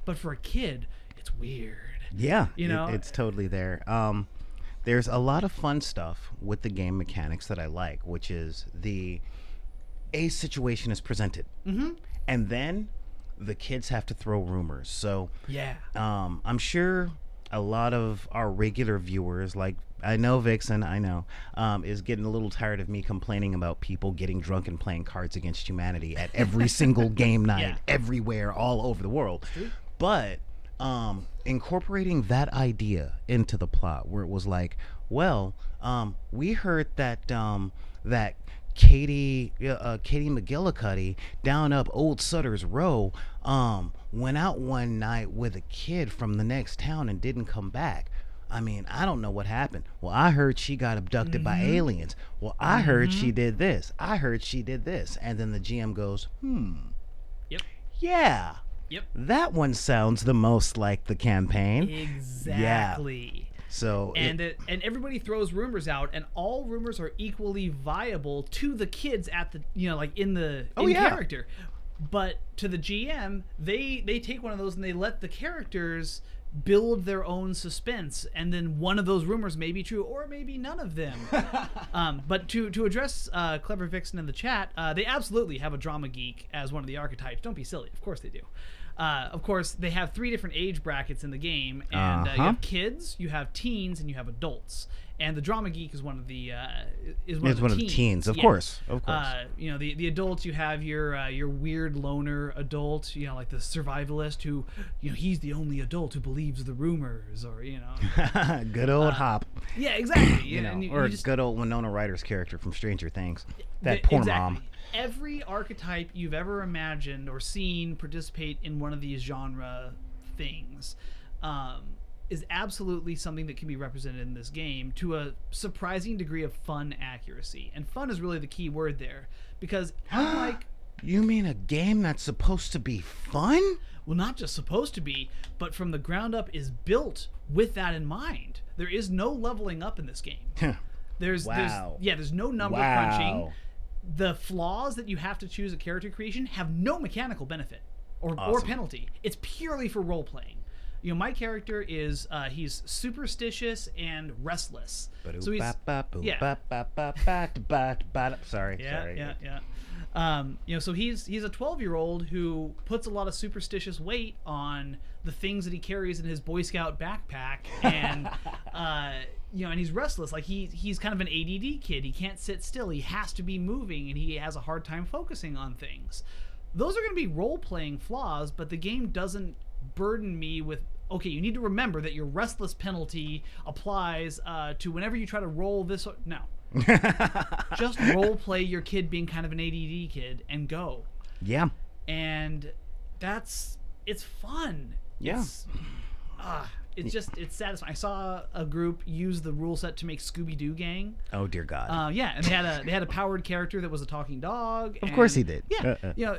But for a kid, it's weird. Yeah, You know, it's totally there. There's a lot of fun stuff with the game mechanics that I like, which is a situation is presented, and then the kids have to throw rumors. So yeah. I'm sure a lot of our regular viewers, like I know Vixen, I know, is getting a little tired of me complaining about people getting drunk and playing Cards Against Humanity at every single game night, Yeah. everywhere, all over the world. But incorporating that idea into the plot, where it was like, well, we heard that that Katie McGillicuddy down up Old Sutter's Row went out one night with a kid from the next town and didn't come back. I mean, I don't know what happened. Well, I heard she got abducted by aliens. Well, I heard she did this. I heard she did this. And then the GM goes, Yep. yeah, Yep. that one sounds the most like the campaign. Exactly. So And and everybody throws rumors out, and all rumors are equally viable to the kids at the like in character. But to the GM, they take one of those and they let the characters build their own suspense, and then one of those rumors may be true or maybe none of them. But to address Clever Vixen in the chat, they absolutely have a drama geek as one of the archetypes. Don't be silly. Of course they do. Of course, they have 3 different age brackets in the game, and you have kids, you have teens, and you have adults. And the drama geek is one of the teens. Of course. The adults, you have your weird loner adult, like the survivalist who, he's the only adult who believes the rumors, or good old Hop. Yeah, exactly. Or good old Winona Ryder's character from Stranger Things. That poor mom. Every archetype you've ever imagined or seen participate in one of these genre things is absolutely something that can be represented in this game to a surprising degree of fun accuracy. And fun is really the key word there, because unlike... You mean a game that's supposed to be fun? Well, not just supposed to be, but from the ground up is built with that in mind. There is no leveling up in this game. There's no number crunching. The flaws that you have to choose at character creation have no mechanical benefit or penalty. It's purely for role playing. My character is he's superstitious and restless. So he's sorry. So he's a 12-year-old who puts a lot of superstitious weight on the things that he carries in his Boy Scout backpack, and and he's restless. Like he's kind of an ADD kid. He can't sit still. He has to be moving, and he has a hard time focusing on things. Those are going to be role-playing flaws, but the game doesn't burden me with, okay, you need to remember that your restless penalty applies to whenever you try to roll this. No. Just role play your kid being kind of an ADD kid and go. Yeah. And it's fun. Yeah. It's satisfying. I saw a group use the rule set to make Scooby-Doo Gang. Oh dear God. And they had a powered character that was a talking dog. Of course he did. Yeah.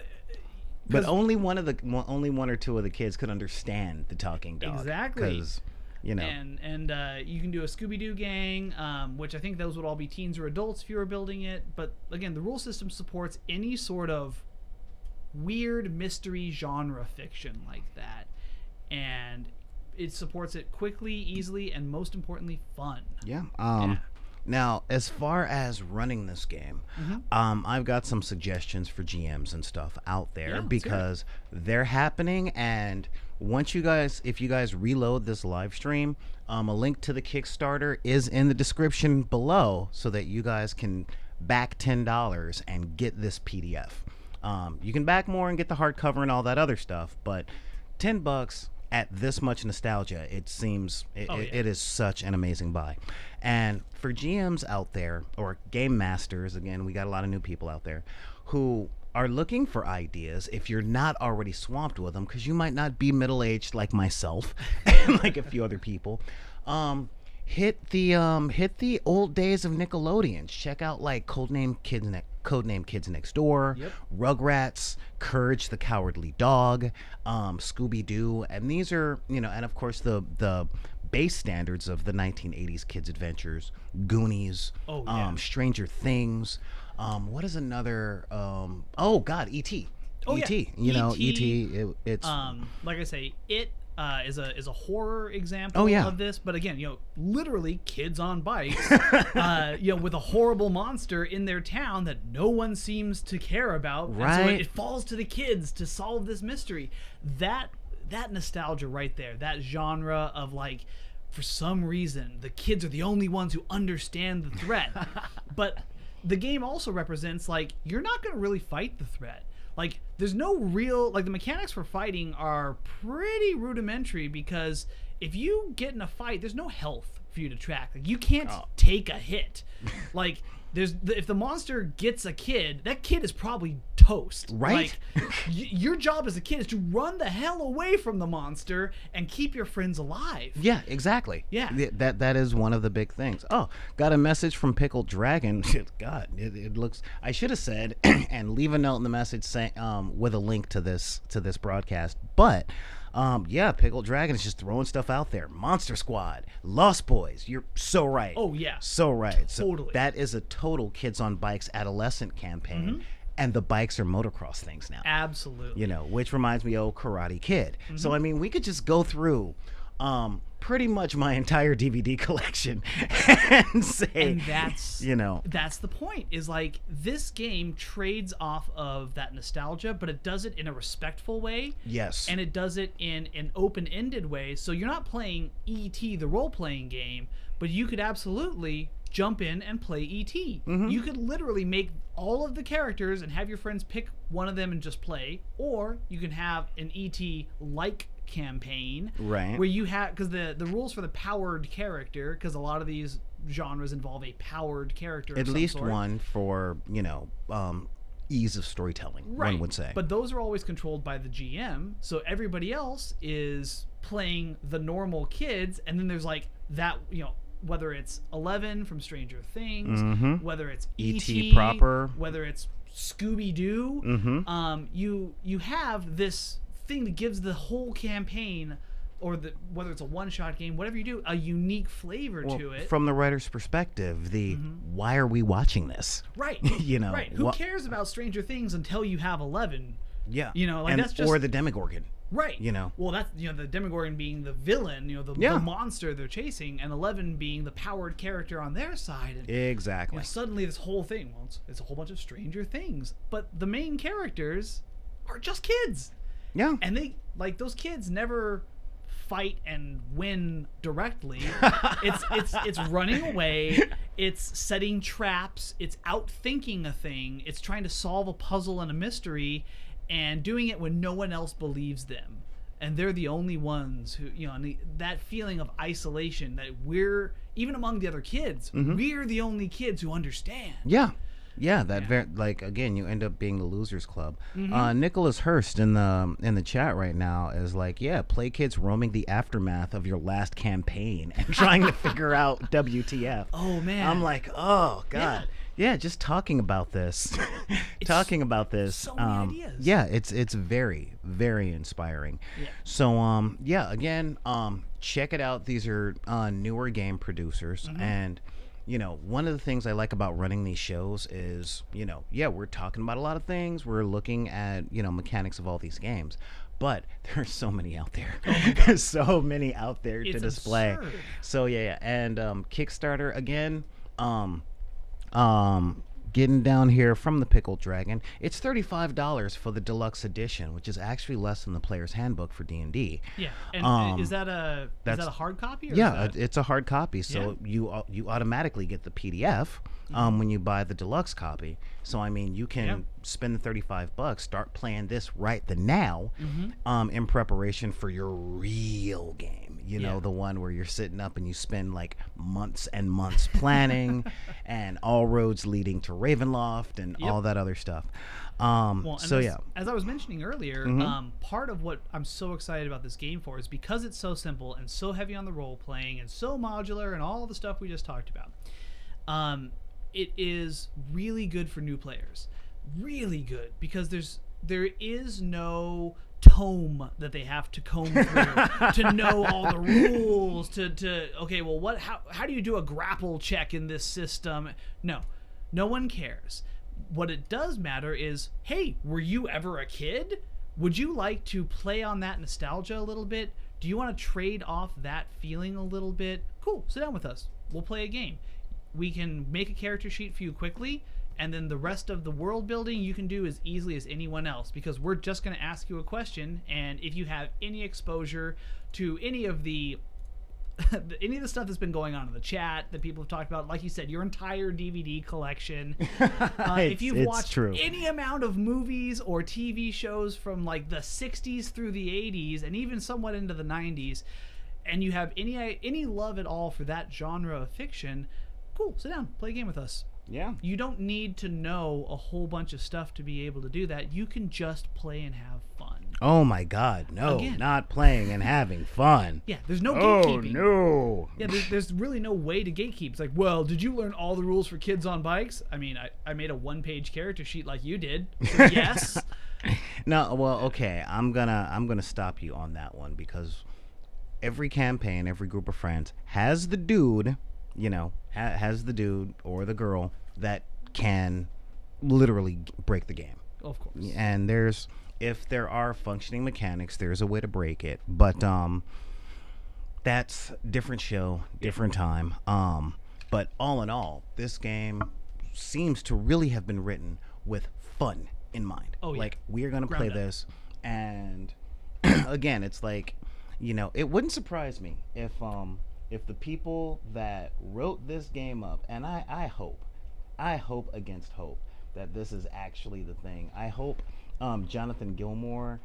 But only one or two of the kids could understand the talking dog. Exactly. Because, And you can do a Scooby-Doo Gang, which I think those would all be teens or adults if you were building it. But again, the rule system supports any sort of weird mystery genre fiction like that, and it supports it quickly, easily, and most importantly, fun. Yeah. Now, as far as running this game, I've got some suggestions for GMs and stuff out there, because they're happening. And once if you guys reload this live stream, a link to the Kickstarter is in the description below, so that you guys can back $10 and get this PDF. You can back more and get the hardcover and all that other stuff, but $10 at this much nostalgia, it seems it is such an amazing buy. And for GMs out there, or game masters, again, we got a lot of new people out there who are looking for ideas, if you're not already swamped with them, because you might not be middle-aged like myself and like a few other people. Hit the old days of Nickelodeon. Check out like Codename Kids Next Door, Rugrats, Courage the Cowardly Dog, Scooby-Doo, and these are, and of course the base standards of the 1980s kids adventures, Goonies, Stranger Things. What is another? E.T. Oh, E.T. yeah. You know, E.T., E.T. It's like I say, it is a horror example Oh, yeah. of this, but again, literally kids on bikes, with a horrible monster in their town that no one seems to care about. Right. And so it falls to the kids to solve this mystery. That nostalgia right there, that genre of like, for some reason, the kids are the only ones who understand the threat. But the game also represents, like, you're not going to really fight the threat. Like, there's no real... Like, the mechanics for fighting are pretty rudimentary because if you get in a fight, there's no health for you to track. Like, you can't take a hit. Like, if the monster gets a kid, that kid is probably toast. Right. Like, your job as a kid is to run the hell away from the monster and keep your friends alive. Yeah, exactly. Yeah. That is one of the big things. Oh, got a message from Pickled Dragon. God, it looks... I should have said, and leave a note in the message saying, with a link to this broadcast, but... yeah, Pickled Dragon is just throwing stuff out there. Monster Squad, Lost Boys. You're so right. Oh, yeah. So right. Totally. So that is a total Kids on Bikes adolescent campaign. And the bikes are motocross things now. Absolutely. Which reminds me of Karate Kid. So, I mean, we could just go through pretty much my entire DVD collection and say... And that's... know... That's the point, is like, this game trades off of that nostalgia, but it does it in a respectful way. Yes. And it does it in an open-ended way, so you're not playing E.T., the role-playing game, but you could absolutely jump in and play E.T. You could literally make all of the characters and have your friends pick one of them and just play, or you can have an E.T.-like campaign, right, where you have, because the rules for the powered character, because a lot of these genres involve a powered character of at some least sort. one for ease of storytelling, right, one would say. But those are always controlled by the GM, so everybody else is playing the normal kids, and then there's like that, whether it's 11 from Stranger Things, whether it's E.T. proper, whether it's Scooby-Doo, you have this thing that gives the whole campaign, or whether it's a one-shot game, whatever you do, a unique flavor to it. From the writer's perspective, why are we watching this? Right. Right. Who cares about Stranger Things until you have 11? Yeah. That's just... Or the Demogorgon. Right. Well, that's, the Demogorgon being the villain, the monster they're chasing, and 11 being the powered character on their side. And, exactly. Suddenly this whole thing, it's a whole bunch of Stranger Things, but the main characters are just kids. Yeah. And they, like, those kids never fight and win directly. It's running away, it's setting traps, it's outthinking a thing, it's trying to solve a puzzle and a mystery, and doing it when no one else believes them. And they're the only ones who, and that feeling of isolation, that we're, even among the other kids, we're the only kids who understand. Yeah. Yeah, again, you end up being the losers club. Nicholas Hurst in the chat right now is like, yeah, play kids roaming the aftermath of your last campaign and trying to figure out WTF. Oh man, I'm like, oh god, yeah, just talking about this, So many ideas. Yeah, it's very, very inspiring. Yeah. So yeah, again, check it out. These are newer game producers and. One of the things I like about running these shows is, we're talking about a lot of things. We're looking at, mechanics of all these games. But there's so many out there. There's so many out there to display. Absurd. So, yeah. And Kickstarter, again, getting down here from the Pickled Dragon, it's $35 for the deluxe edition, which is actually less than the player's handbook for D&D. Yeah, and is that a hard copy? Or it's a hard copy, so you automatically get the PDF when you buy the deluxe copy. So I mean, you can spend the $35, start playing this right now, in preparation for your real game. The one where you're sitting up and you spend like months and months planning, and all roads leading to Ravenloft and all that other stuff. As I was mentioning earlier, part of what I'm so excited about this game for is because it's so simple and so heavy on the role playing and so modular and all the stuff we just talked about. It is really good for new players, really good, because there is no tome that they have to comb through to know all the rules okay, well, how do you do a grapple check in this system? No one cares. What it does matter is, hey, were you ever a kid? Would you like to play on that nostalgia a little bit? Do you want to trade off that feeling a little bit? Cool, sit down with us. We'll play a game. We can make a character sheet for you quickly, and then the rest of the world building you can do as easily as anyone else, because we're just going to ask you a question, and if you have any exposure to any of the stuff that's been going on in the chat that people have talked about, like you said, your entire DVD collection, if you've watched any amount of movies or TV shows from like the 60s through the 80s and even somewhat into the 90s, and you have any love at all for that genre of fiction, cool, sit down, play a game with us. Yeah. You don't need to know a whole bunch of stuff to be able to do that. You can just play and have fun. Oh my God, no, not playing and having fun. Yeah, there's no gatekeeping. Oh, no. Yeah, there's really no way to gatekeep. It's like, well, did you learn all the rules for kids on bikes? I mean, I made a one-page character sheet like you did. So yes. No, well, okay, I'm gonna stop you on that one, because every campaign, every group of friends has the dude, has the dude or the girl that can literally break the game. Of course. And if there are functioning mechanics, there's a way to break it. But that's different show, different time. But all in all, this game seems to really have been written with fun in mind. Oh, yeah. Like, we're going to play this. And again, it's like, it wouldn't surprise me if the people that wrote this game up, and I hope against hope that this is actually the thing. I hope Jonathan Gilmour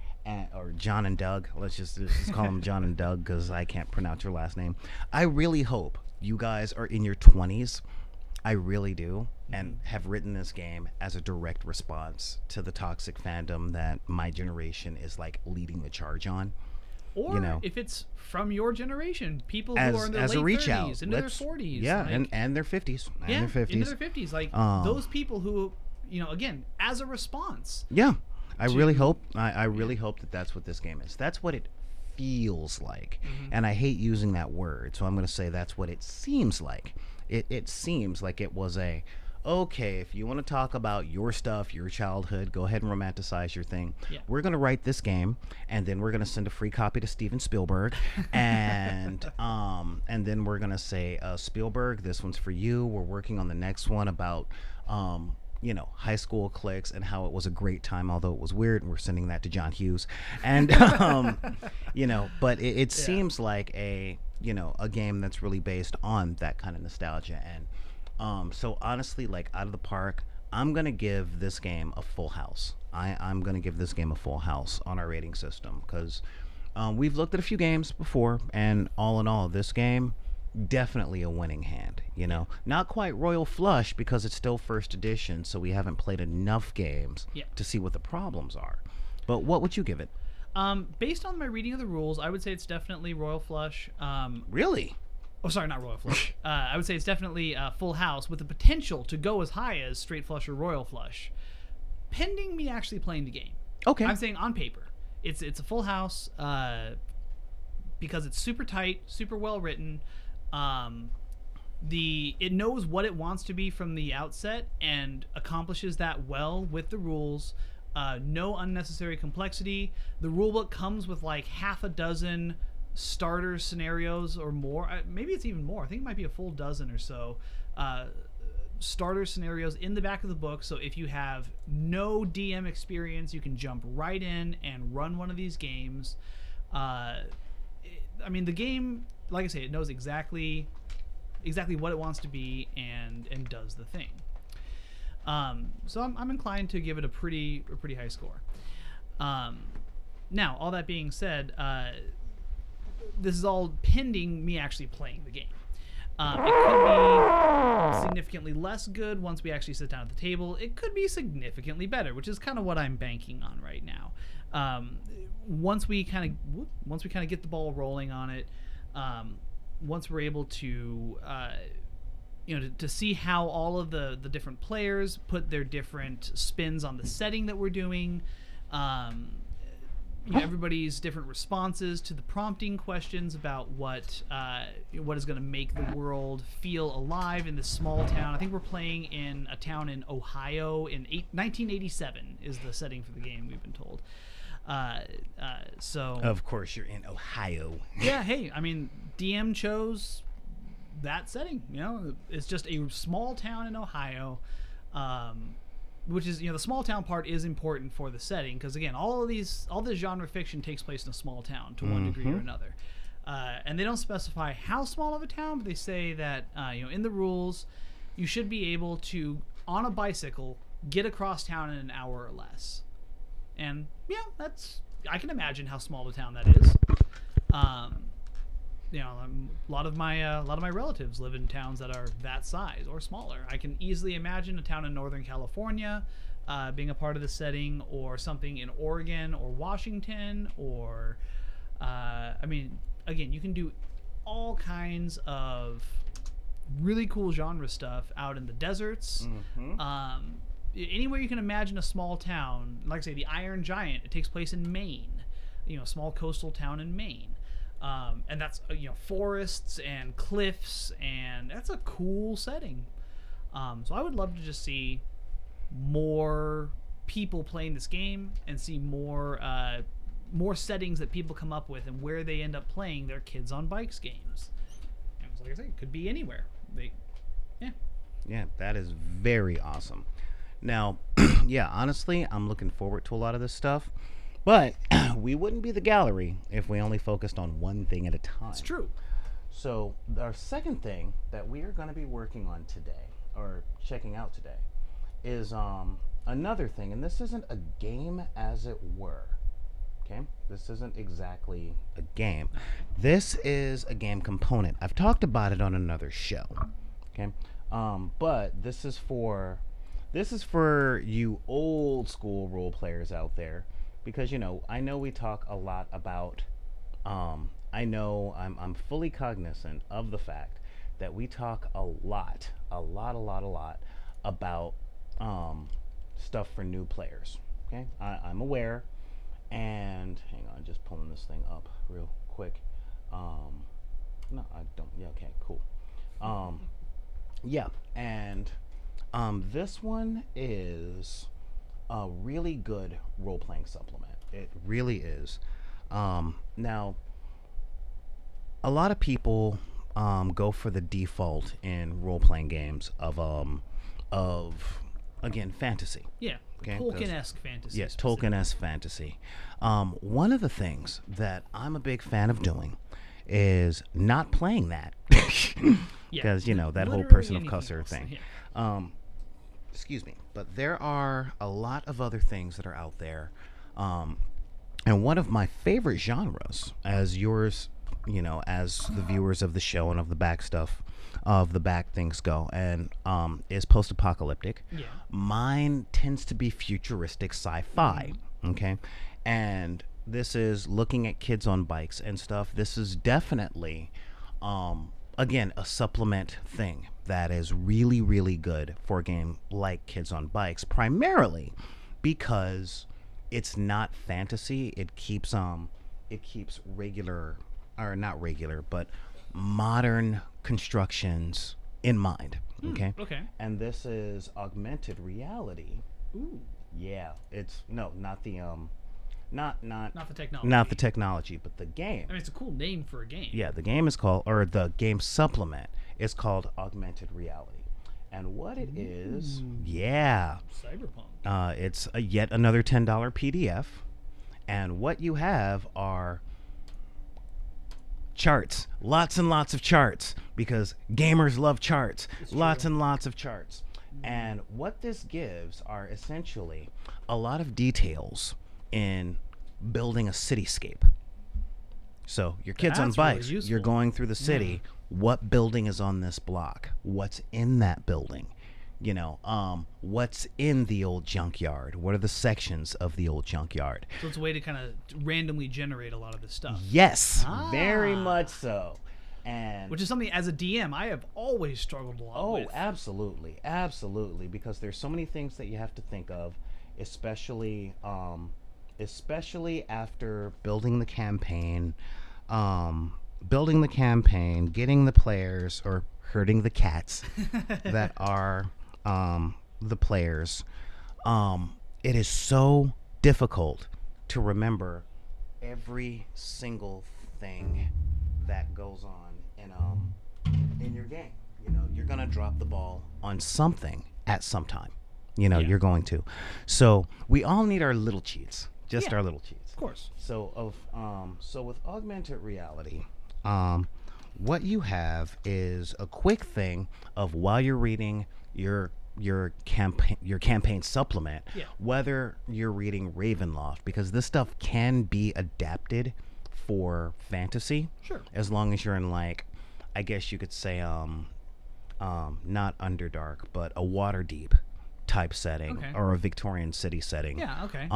or John and Doug, let's just call them John and Doug, because I can't pronounce your last name. I really hope you guys are in your 20s. I really do, and have written this game as a direct response to the toxic fandom that my generation is like leading the charge on. Or if it's from your generation, people who are in their late 30s, into their 40s. Yeah, like, and their 50s. Into their 50s. Like, those people who, again, as a response. Yeah. I really hope that that's what this game is. That's what it feels like. And I hate using that word, so I'm going to say that's what it seems like. It seems like it was okay, if you want to talk about your stuff, your childhood, go ahead and romanticize your thing. Yeah. We're going to write this game, and then we're going to send a free copy to Steven Spielberg, and then we're going to say, Spielberg, this one's for you. We're working on the next one about high school cliques and how it was a great time, although it was weird, and we're sending that to John Hughes. And but it seems like a game that's really based on that kind of nostalgia. And so honestly, like, out of the park, I'm gonna give this game a full house. I'm gonna give this game a full house on our rating system, because we've looked at a few games before, and all in all, this game definitely a winning hand. Not quite royal flush, because it's still first edition, so we haven't played enough games to see what the problems are. But what would you give it? Based on my reading of the rules, I would say it's definitely royal flush. Really? Oh, sorry, not royal flush. I would say it's definitely full house, with the potential to go as high as straight flush or royal flush, pending me actually playing the game. Okay. I'm saying on paper, it's a full house, because it's super tight, super well written. It knows what it wants to be from the outset and accomplishes that well with the rules. No unnecessary complexity. The rulebook comes with like half a dozen starter scenarios or more. Maybe it's even more. I think it might be a full dozen or so starter scenarios in the back of the book. So if you have no DM experience, you can jump right in and run one of these games. The game, like I say, it knows exactly what it wants to be and does the thing. So I'm inclined to give it a pretty high score. Now, all that being said, this is all pending me actually playing the game. It could be significantly less good once we actually sit down at the table. It could be significantly better, which is kind of what I'm banking on right now. Once we kind of get the ball rolling on it, once we're able to to see how all of the different players put their different spins on the setting that we're doing, everybody's different responses to the prompting questions about what is going to make the world feel alive in this small town. I think we're playing in a town in Ohio in 1987 is the setting for the game, we've been told. So of course you're in Ohio. Yeah, hey, I mean, DM chose that setting. It's just a small town in Ohio. Which is, the small town part is important for the setting, because again, all this genre fiction takes place in a small town to one degree or another, and they don't specify how small of a town, but they say that in the rules, you should be able to, on a bicycle, get across town in an hour or less, and I can imagine how small of a town that is. A lot of my relatives live in towns that are that size or smaller. I can easily imagine a town in Northern California being a part of the setting, or something in Oregon or Washington, or again, you can do all kinds of really cool genre stuff out in the deserts. Anywhere you can imagine a small town, like I say, the Iron Giant, it takes place in Maine, a small coastal town in Maine. And that's forests and cliffs, and that's a cool setting. So I would love to just see more people playing this game, and see more settings that people come up with, and where they end up playing their Kids on Bikes games. And like I say, it could be anywhere. Yeah, that is very awesome. Now, honestly, I'm looking forward to a lot of this stuff. But we wouldn't be the gallery if we only focused on one thing at a time. It's true. So our second thing that we are going to be working on today, or checking out today, is another thing. And this isn't a game as it were. Okay? This isn't exactly a game. This is a game component. I've talked about it on another show. Okay? But this is for you old school role players out there. Because, I know we talk a lot about, I'm fully cognizant of the fact that we talk a lot about stuff for new players. Okay? I'm aware. And, hang on, just pulling this thing up real quick. No, I don't. Yeah, okay, cool. And this one is a really good role-playing supplement. It really is. Now, a lot of people go for the default in role-playing games of again, fantasy. Yeah, okay? Tolkien-esque fantasy. Yes, Tolkien-esque fantasy. One of the things that I'm a big fan of doing is not playing that. Because, that whole person of color thing. Yeah. Excuse me, but there are a lot of other things that are out there, and one of my favorite genres, as yours, as the viewers of the show and of the back stuff, of the back things go, and is post-apocalyptic. Yeah. Mine tends to be futuristic sci-fi. Okay, and this is looking at kids on bikes and stuff. This is definitely, again, a supplement thing that is really, really good for a game like Kids on Bikes, primarily because it's not fantasy. It keeps regular, or not regular, but modern constructions in mind. Okay. Okay. And this is Augmented Reality. Ooh. Yeah, it's not the not the technology. Not the technology, but the game. I mean, it's a cool name for a game. Yeah, the game is called, or the game supplement is called Augmented Reality. And what it is, Cyberpunk. It's yet another $10 PDF. And what you have are charts, lots and lots of charts, because gamers love charts. Lots and lots of charts. And what this gives are essentially a lot of details in building a cityscape. So your Kids on Bikes, really you're going through the city. Yeah. What building is on this block? What's in that building? What's in the old junkyard? What are the sections of the old junkyard? So it's a way to kind of randomly generate a lot of this stuff. Yes, very much so. And which is something, as a DM, I have always struggled a lot with. Oh, absolutely, because there's so many things that you have to think of, especially especially after building the campaign, getting the players or herding the cats that are the players. It is so difficult to remember every single thing that goes on in your game. You know, you're gonna drop the ball on something at some time. You know, Yeah. you're going to. So we all need our little cheats, just Yeah. our little cheats. Of course. So with augmented reality, what you have is a quick thing of while you're reading your campaign supplement, Yeah. whether you're reading Ravenloft, because this stuff can be adapted for fantasy, Sure. as long as you're in, like, I guess you could say not Underdark, but a Waterdeep type setting, Okay. or a Victorian city setting, Yeah. Okay.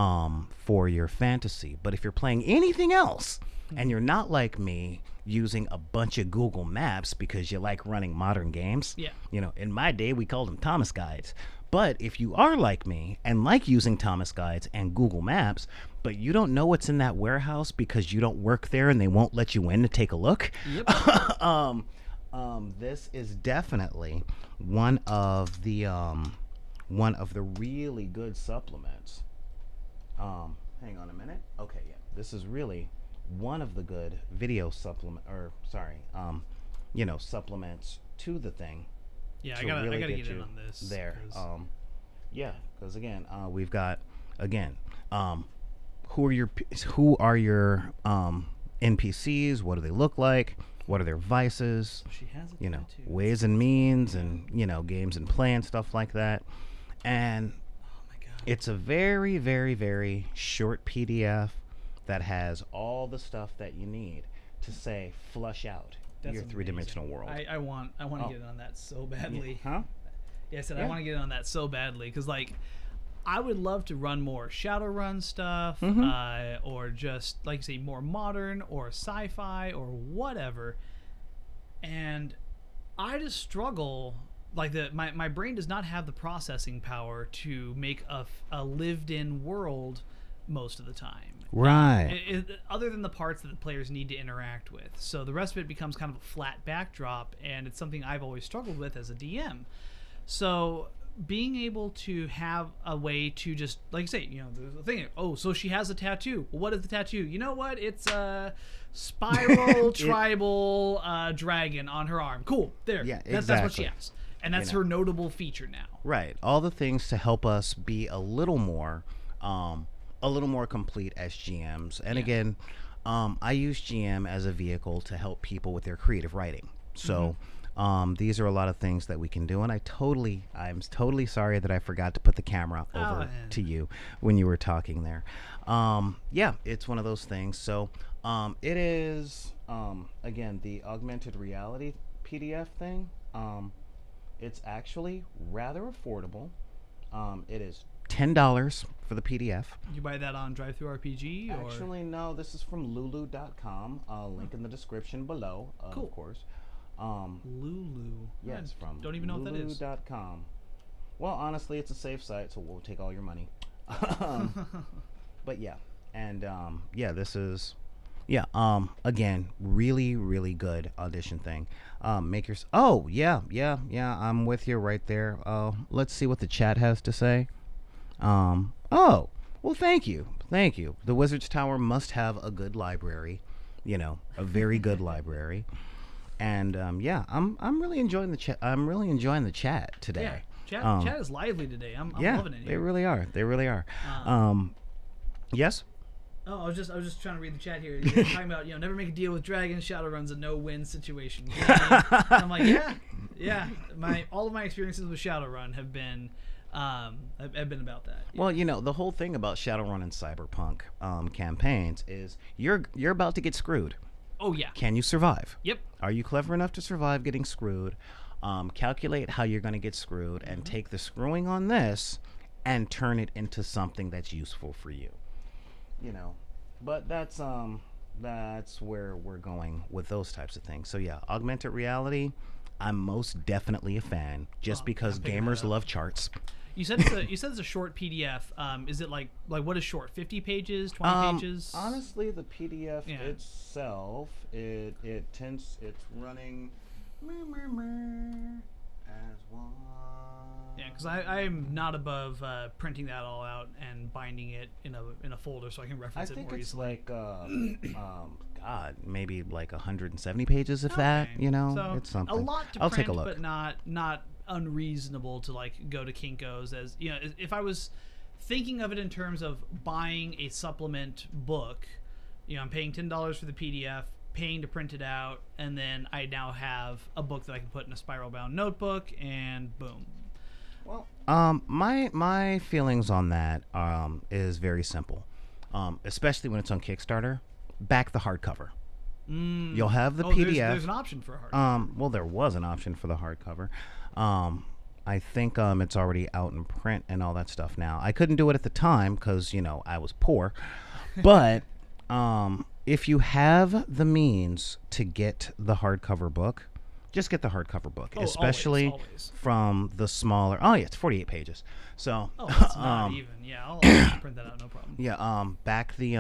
for your fantasy. But if you're playing anything else and you're not like me using a bunch of Google Maps because you like running modern games, Yeah. you know, in my day we called them Thomas guides. But if you are like me and like using Thomas guides and Google Maps, but you don't know what's in that warehouse because you don't work there and they won't let you in to take a look, Yep. this is definitely one of the really good supplements. Hang on a minute. Okay, yeah, this is really one of the good video supplement, or sorry, supplements to the thing. Yeah. To I gotta really get get in you on this. there. 'Cause- Yeah, because again, we've got who are your NPCs? What do they look like? What are their vices? she has it. You know, ways and means, and games and play and stuff like that. And Oh my god. it's a very, very, very short PDF that has all the stuff that you need to say flush out That's your amazing. three-dimensional world. I want to Oh. get in on that so badly. Huh? Yeah, I said I Yeah. want to get in on that so badly because like I would love to run more Shadowrun stuff, Mhm. or just like you say more modern or sci-fi or whatever. And I just struggle. Like my brain does not have the processing power to make a lived-in world most of the time. Right. Other than the parts that the players need to interact with. So the rest of it becomes kind of a flat backdrop, and it's something I've always struggled with as a DM. So being able to have a way to just, like you say, the thing, oh, so she has a tattoo. Well, what is the tattoo? You know what? It's a spiral tribal dragon on her arm. Cool. There. Yeah, That's what she exactly. has. And that's You know. her notable feature now. Right. All the things to help us be a little more complete as GMs. And Yeah. again, I use GM as a vehicle to help people with their creative writing. So these are a lot of things that we can do. And I'm totally sorry that I forgot to put the camera over to you when you were talking there. Yeah, it's one of those things. So it is, again, the augmented reality PDF thing. It's actually rather affordable. It is $10 for the PDF. You buy that on DriveThruRPG? Or? Actually, no. This is from Lulu.com. Link in the description below, Cool. of course. Lulu. Yeah, it's from Don't even know what that is. Lulu.com. Well, honestly, it's a safe site, so we'll take all your money. But yeah, and this is, again, really, really good audition thing. I'm with you right there. Let's see what the chat has to say. Well, thank you. The Wizard's Tower must have a good library, a very good library. And I'm really enjoying the chat. I'm really enjoying the chat today. Yeah, chat is lively today. I'm loving it here. They really are. Yes. Oh, I was just trying to read the chat here. You're talking about never make a deal with dragons. Shadowrun's a no-win situation. And I'm like, yeah. All of my experiences with Shadowrun have been about that. Well, the whole thing about Shadowrun and Cyberpunk campaigns is you're about to get screwed. Oh yeah. Can you survive? Yep. Are you clever enough to survive getting screwed? Calculate how you're going to get screwed and take the screwing on this and turn it into something that's useful for you. But that's where we're going with those types of things. So yeah, augmented reality, I'm most definitely a fan, just because I'm picking that gamers up. love charts. you said it's a short PDF. Is it like what is short? 50 pages, 20 pages? Honestly, the PDF Yeah. itself, it's running as one. Yeah, because I'm not above printing that all out and binding it in a folder so I can reference it more easily. I think it's like God, maybe like 170 pages, if that. You know, so it's something. A lot to I'll print, take a look. but not unreasonable to like go to Kinko's. As you know, if I was thinking of it in terms of buying a supplement book, you know, I'm paying $10 for the PDF, paying to print it out, and then I now have a book that I can put in a spiral bound notebook, and boom. Well, my feelings on that is very simple, especially when it's on Kickstarter. Back the hardcover. You'll have the PDF. There's an option for a hardcover. Well, there was an option for the hardcover. I think it's already out in print and all that stuff now. I couldn't do it at the time because, you know, I was poor. But if you have the means to get the hardcover book, just get the hardcover book, especially always. From the smaller. Oh, yeah, it's 48 pages. So, it's not even. Yeah, I'll print that out, no problem. Yeah, back the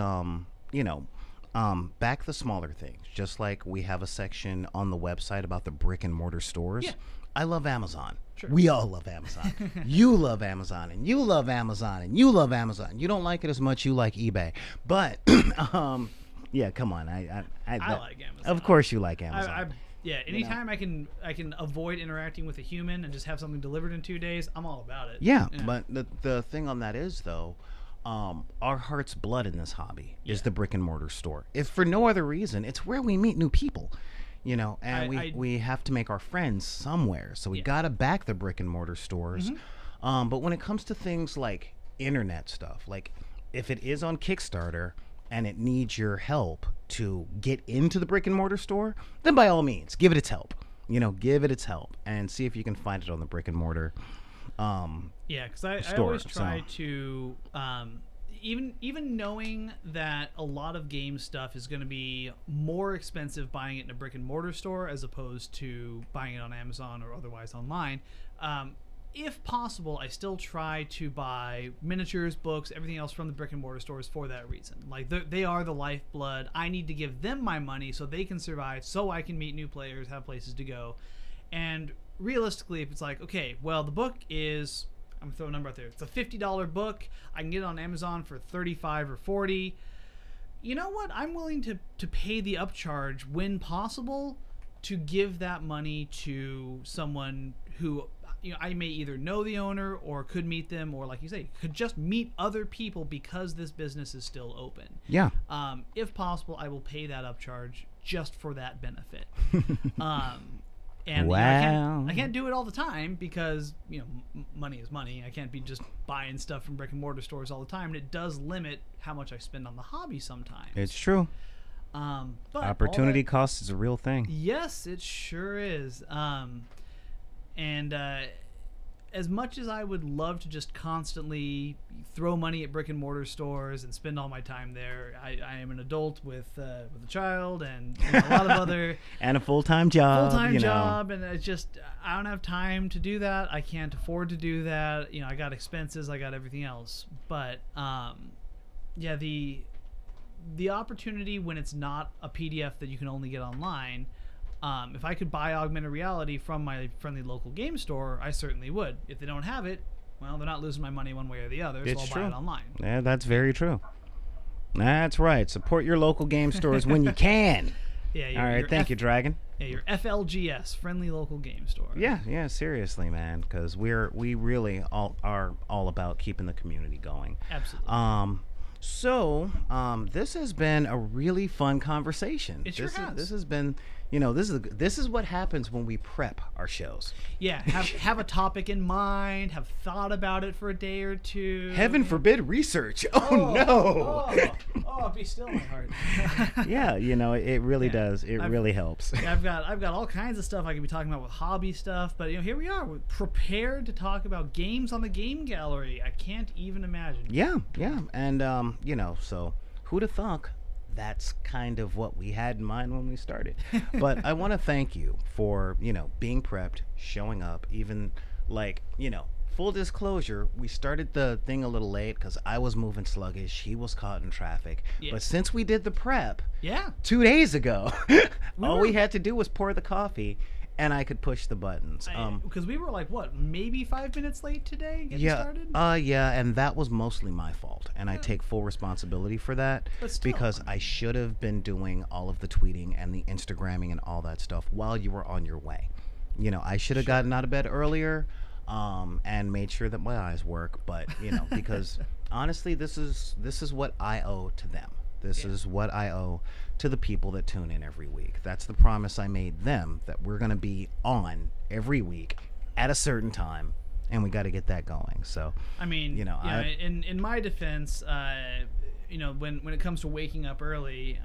back the smaller things. Just like we have a section on the website about the brick and mortar stores. Yeah. I love Amazon. Sure. We all love Amazon. You love Amazon, and you love Amazon, and you love Amazon. You don't like it as much you like eBay, but yeah, come on. I like Amazon. Of course, you like Amazon. Yeah, anytime I can avoid interacting with a human and just have something delivered in 2 days, I'm all about it. Yeah. But the thing on that is though, our heart's blood in this hobby is the brick and mortar store. If for no other reason, it's where we meet new people. You know, and we have to make our friends somewhere, so we gotta back the brick and mortar stores. But when it comes to things like internet stuff, like if it is on Kickstarter and it needs your help to get into the brick and mortar store, then by all means, give it its help. You know, give it its help and see if you can find it on the brick and mortar. Because I always try to. Even knowing that a lot of game stuff is going to be more expensive buying it in a brick and mortar store as opposed to buying it on Amazon or otherwise online, if possible, I still try to buy miniatures, books, everything else from the brick and mortar stores for that reason. Like they are the lifeblood. I need to give them my money so they can survive, so I can meet new players, have places to go. And realistically, if it's like, okay, well, the book is... I'm throwing a number out there. It's a $50 book. I can get it on Amazon for $35 or $40. You know what? I'm willing to pay the upcharge when possible to give that money to someone who, you know, I may either know the owner or could meet them, or like you say, could just meet other people because this business is still open. Yeah. If possible, I will pay that upcharge just for that benefit. And wow. You know, I can't do it all the time because, you know, money is money. I can't be just buying stuff from brick and mortar stores all the time, and it does limit how much I spend on the hobby sometimes. It's true. But opportunity cost is a real thing. Yes, it sure is. As much as I would love to just constantly throw money at brick and mortar stores and spend all my time there, I am an adult with a child and a lot of other and a full-time job. And it's just I don't have time to do that. I can't afford to do that. You know, I got expenses, I got everything else. But yeah, the opportunity when it's not a PDF that you can only get online. If I could buy Augmented Reality from my friendly local game store, I certainly would. If they don't have it, well, they're not losing my money one way or the other, so I'll buy it online. Yeah, that's very true. That's right. Support your local game stores when you can. Yeah. All right, thank you, Dragon. Yeah, your FLGS, friendly local game store. Yeah, seriously, man, because we really are all about keeping the community going. Absolutely. So, this has been a really fun conversation. It sure has. This has been, you know, this is what happens when we prep our shows. Yeah, have a topic in mind, have thought about it for a day or two. Heaven forbid research. Oh no. Be still, my heart. Yeah, you know, it really does. It really helps. Yeah, I've got all kinds of stuff I could be talking about with hobby stuff, but you know, here we are. We're prepared to talk about games on the game gallery. I can't even imagine. Yeah, and you know, so who'd have thunk that's kind of what we had in mind when we started. But I want to thank you for, you know, being prepped, showing up, even like, you know, full disclosure, we started the thing a little late because I was moving sluggish. He was caught in traffic. Yeah. But since we did the prep Yeah. 2 days ago, all we had to do was pour the coffee, and I could push the buttons. Because we were like, what, maybe 5 minutes late today getting started? Yeah, and that was mostly my fault, and I take full responsibility for that But still. because I should have been doing all of the tweeting and the Instagramming and all that stuff while you were on your way. You know, I should have gotten out of bed earlier, and made sure that my eyes work. But you know, because honestly, this is what I owe to them. This is what I owe to the people that tune in every week. That's the promise I made them, that we're going to be on every week at a certain time, and we got to get that going. So, I mean, you know, in my defense, you know, when it comes to waking up early,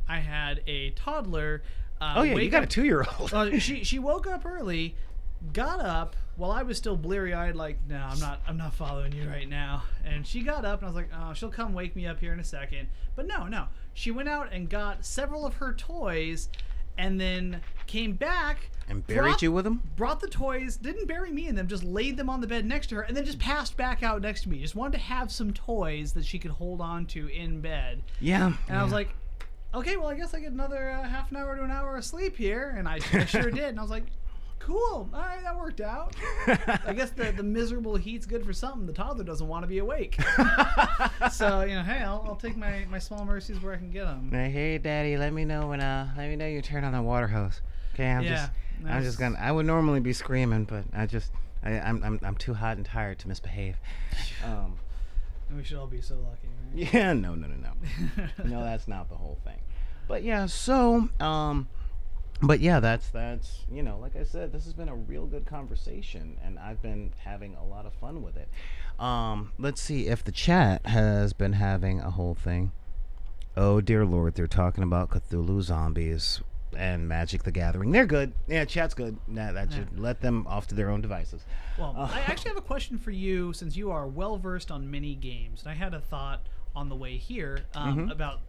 I had a toddler. You got a 2-year-old. She woke up early, got up while I was still bleary-eyed, like, no, I'm not following you right now. And she got up, and I was like, oh, she'll come wake me up here in a second. But no, she went out and got several of her toys, and then came back And buried you with them? Brought the toys, didn't bury me in them, just laid them on the bed next to her, and then just passed back out next to me. Just wanted to have some toys that she could hold on to in bed. Yeah. And I was like, okay, well, I guess I get another half an hour to an hour of sleep here. And I sure did. And I was like, cool. All right, that worked out. I guess the miserable heat's good for something. The toddler doesn't want to be awake. So, you know, hey, I'll take my small mercies where I can get them. Hey, Daddy, let me know you turn on the water hose. Okay, I'm just gonna. I would normally be screaming, but I'm too hot and tired to misbehave. And we should all be so lucky, right? Yeah, no. No, that's not the whole thing. But yeah, so but yeah, that's you know, like I said, this has been a real good conversation, and I've been having a lot of fun with it. Let's see if the chat has been having a whole thing. Oh dear Lord, they're talking about Cthulhu zombies and Magic the Gathering. They're good. Yeah, chat's good. That should let them off to their own devices. Well, I actually have a question for you, since you are well versed on mini games, and I had a thought on the way here about.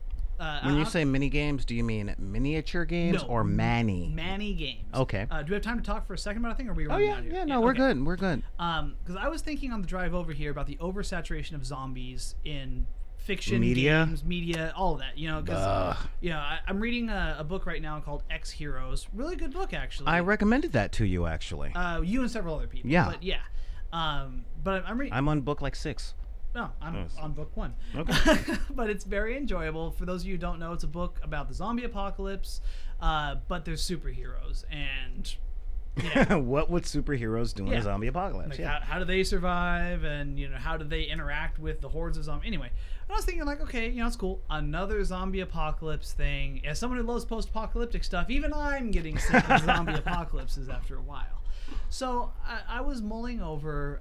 When you say mini games, do you mean miniature games or Manny? Manny games. Okay. Do we have time to talk for a second about a thing, or are we running out here? Yeah, no, we're good. We're good. Because I was thinking on the drive over here about the oversaturation of zombies in fiction, media, games, media, all of that. You know, because you know, I'm reading a book right now called X Heroes. Really good book, actually. I recommended that to you, actually. You and several other people. Yeah. But yeah. But I'm reading. I'm on book like 6. No, I'm on book 1. Okay. But it's very enjoyable. For those of you who don't know, it's a book about the zombie apocalypse, but there's superheroes. And yeah. What would superheroes do in a zombie apocalypse? Like how do they survive, and you know, how do they interact with the hordes of zombies? Anyway, I was thinking, like, okay, you know, it's cool. Another zombie apocalypse thing. As someone who loves post-apocalyptic stuff, even I'm getting sick of zombie apocalypses after a while. So I was mulling over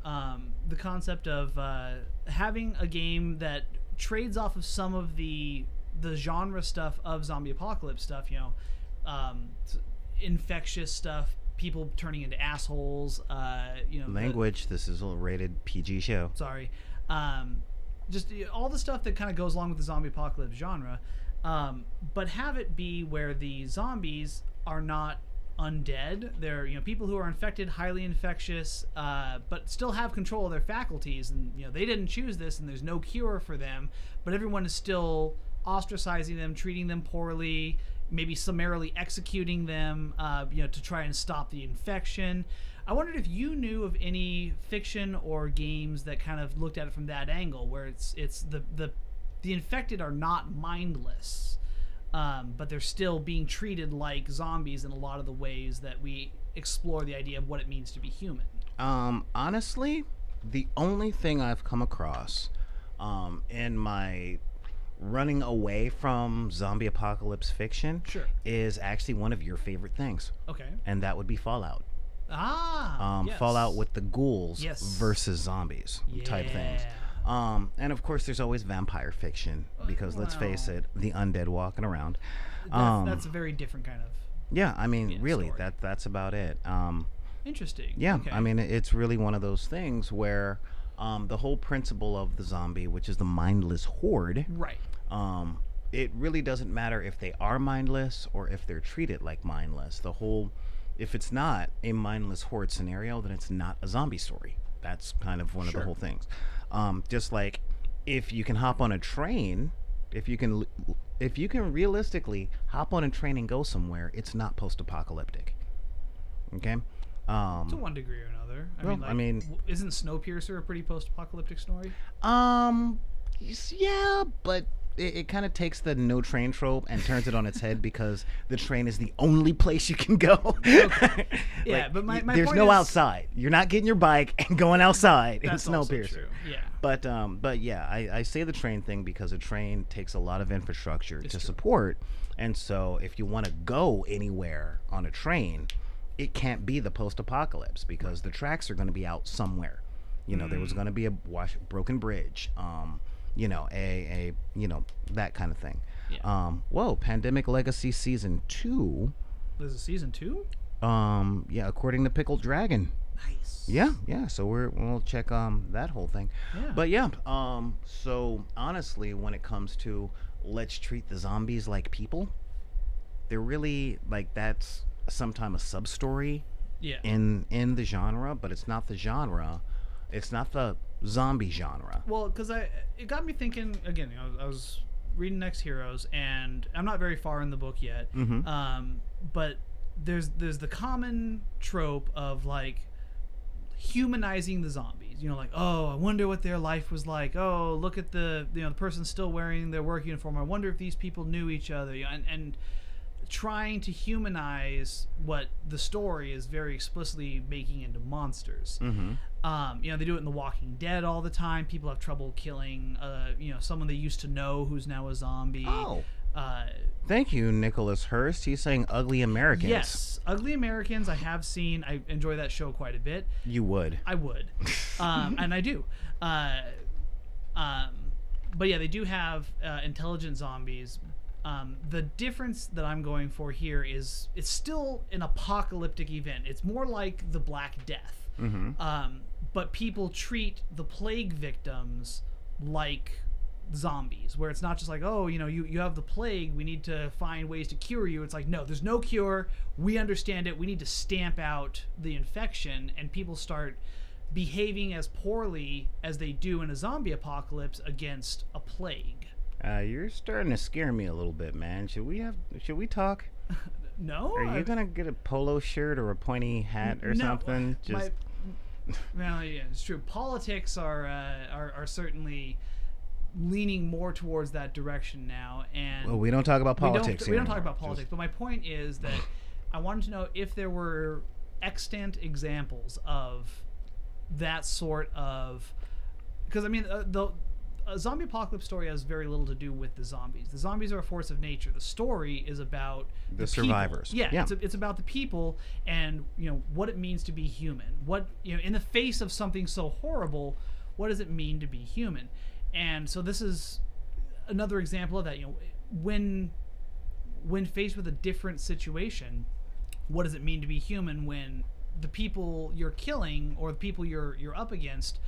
the concept of having a game that trades off of some of the genre stuff of zombie apocalypse stuff, you know, infectious stuff, people turning into assholes, you know. Language, this is a rated PG show. Sorry. Just all the stuff that kind of goes along with the zombie apocalypse genre, but have it be where the zombies are not undead. They're, you know, people who are infected, highly infectious, but still have control of their faculties, and you know, they didn't choose this, and there's no cure for them, but everyone is still ostracizing them, treating them poorly, maybe summarily executing them, you know, to try and stop the infection. I wondered if you knew of any fiction or games that kind of looked at it from that angle, where it's the infected are not mindless, but they're still being treated like zombies in a lot of the ways that we explore the idea of what it means to be human. Honestly, the only thing I've come across in my running away from zombie apocalypse fiction is actually one of your favorite things. Okay. And that would be Fallout. Yes. Fallout with the ghouls versus zombies type things. And of course, there's always vampire fiction, because let's face it, the undead walking around. That's a very different kind of. Yeah, I mean, really, story. that's about it. Interesting. Yeah, okay. I mean, it's really one of those things where the whole principle of the zombie, which is the mindless horde, right? It really doesn't matter if they are mindless or if they're treated like mindless. If it's not a mindless horde scenario, then it's not a zombie story. That's kind of one of the Sure. whole things. Just like if you can hop on a train, if you can realistically hop on a train and go somewhere, it's not post-apocalyptic. Okay. To one degree or another. Well, I mean, isn't Snowpiercer a pretty post-apocalyptic story? Um, yeah, but it kind of takes the no train trope and turns it on its head because the train is the only place you can go. Okay. Yeah, but my there's point no is, outside. You're not getting your bike and going outside in That's also Snowpiercer. true. Yeah. But yeah, I say the train thing because a train takes a lot of infrastructure to true. support, and so if you want to go anywhere on a train, it can't be the post-apocalypse because the tracks are going to be out somewhere. You know, there was going to be a broken bridge. You know, a you know, that kind of thing. Yeah. Whoa, Pandemic Legacy Season 2. There's a season 2? Yeah, according to Pickled Dragon. Nice. Yeah. So we'll check that whole thing. Yeah. But yeah, so honestly, when it comes to let's treat the zombies like people, they're really like that's sometimes a sub story Yeah. in the genre, but it's not the genre. It's not the zombie genre. Well, because it got me thinking again. You know, I was reading Next Heroes, and I'm not very far in the book yet. But there's the common trope of like humanizing the zombies. You know, like, oh, I wonder what their life was like. Oh, look at the the person's still wearing their work uniform. I wonder if these people knew each other. You know, and trying to humanize what the story is very explicitly making into monsters. You know, they do it in The Walking Dead all the time. People have trouble killing, you know, someone they used to know who's now a zombie. Oh. Thank you, Nicholas Hurst. He's saying Ugly Americans. Yes, Ugly Americans I have seen. I enjoy that show quite a bit. You would. I would. And I do. But yeah, they do have intelligent zombies. The difference that I'm going for here is it's still an apocalyptic event. It's more like the Black Death. But people treat the plague victims like zombies, where it's not just like, oh, you know, you have the plague, we need to find ways to cure you. It's like, no, there's no cure. We understand it. We need to stamp out the infection, and people start behaving as poorly as they do in a zombie apocalypse against a plague. You're starting to scare me a little bit, man. Should we talk? No? Are you gonna get a polo shirt or a pointy hat or something? Well, yeah, it's true. Politics are certainly leaning more towards that direction now, and well, we don't talk about politics. We don't talk about politics. But my point is that I wanted to know if there were extant examples of that sort of, because I mean a zombie apocalypse story has very little to do with the zombies. The zombies are a force of nature. The story is about the survivors. Yeah. It's about the people and, you know, what it means to be human. What, you know, in the face of something so horrible, what does it mean to be human? And so this is another example of that. You know, when faced with a different situation, what does it mean to be human when the people you're killing or the people you're up against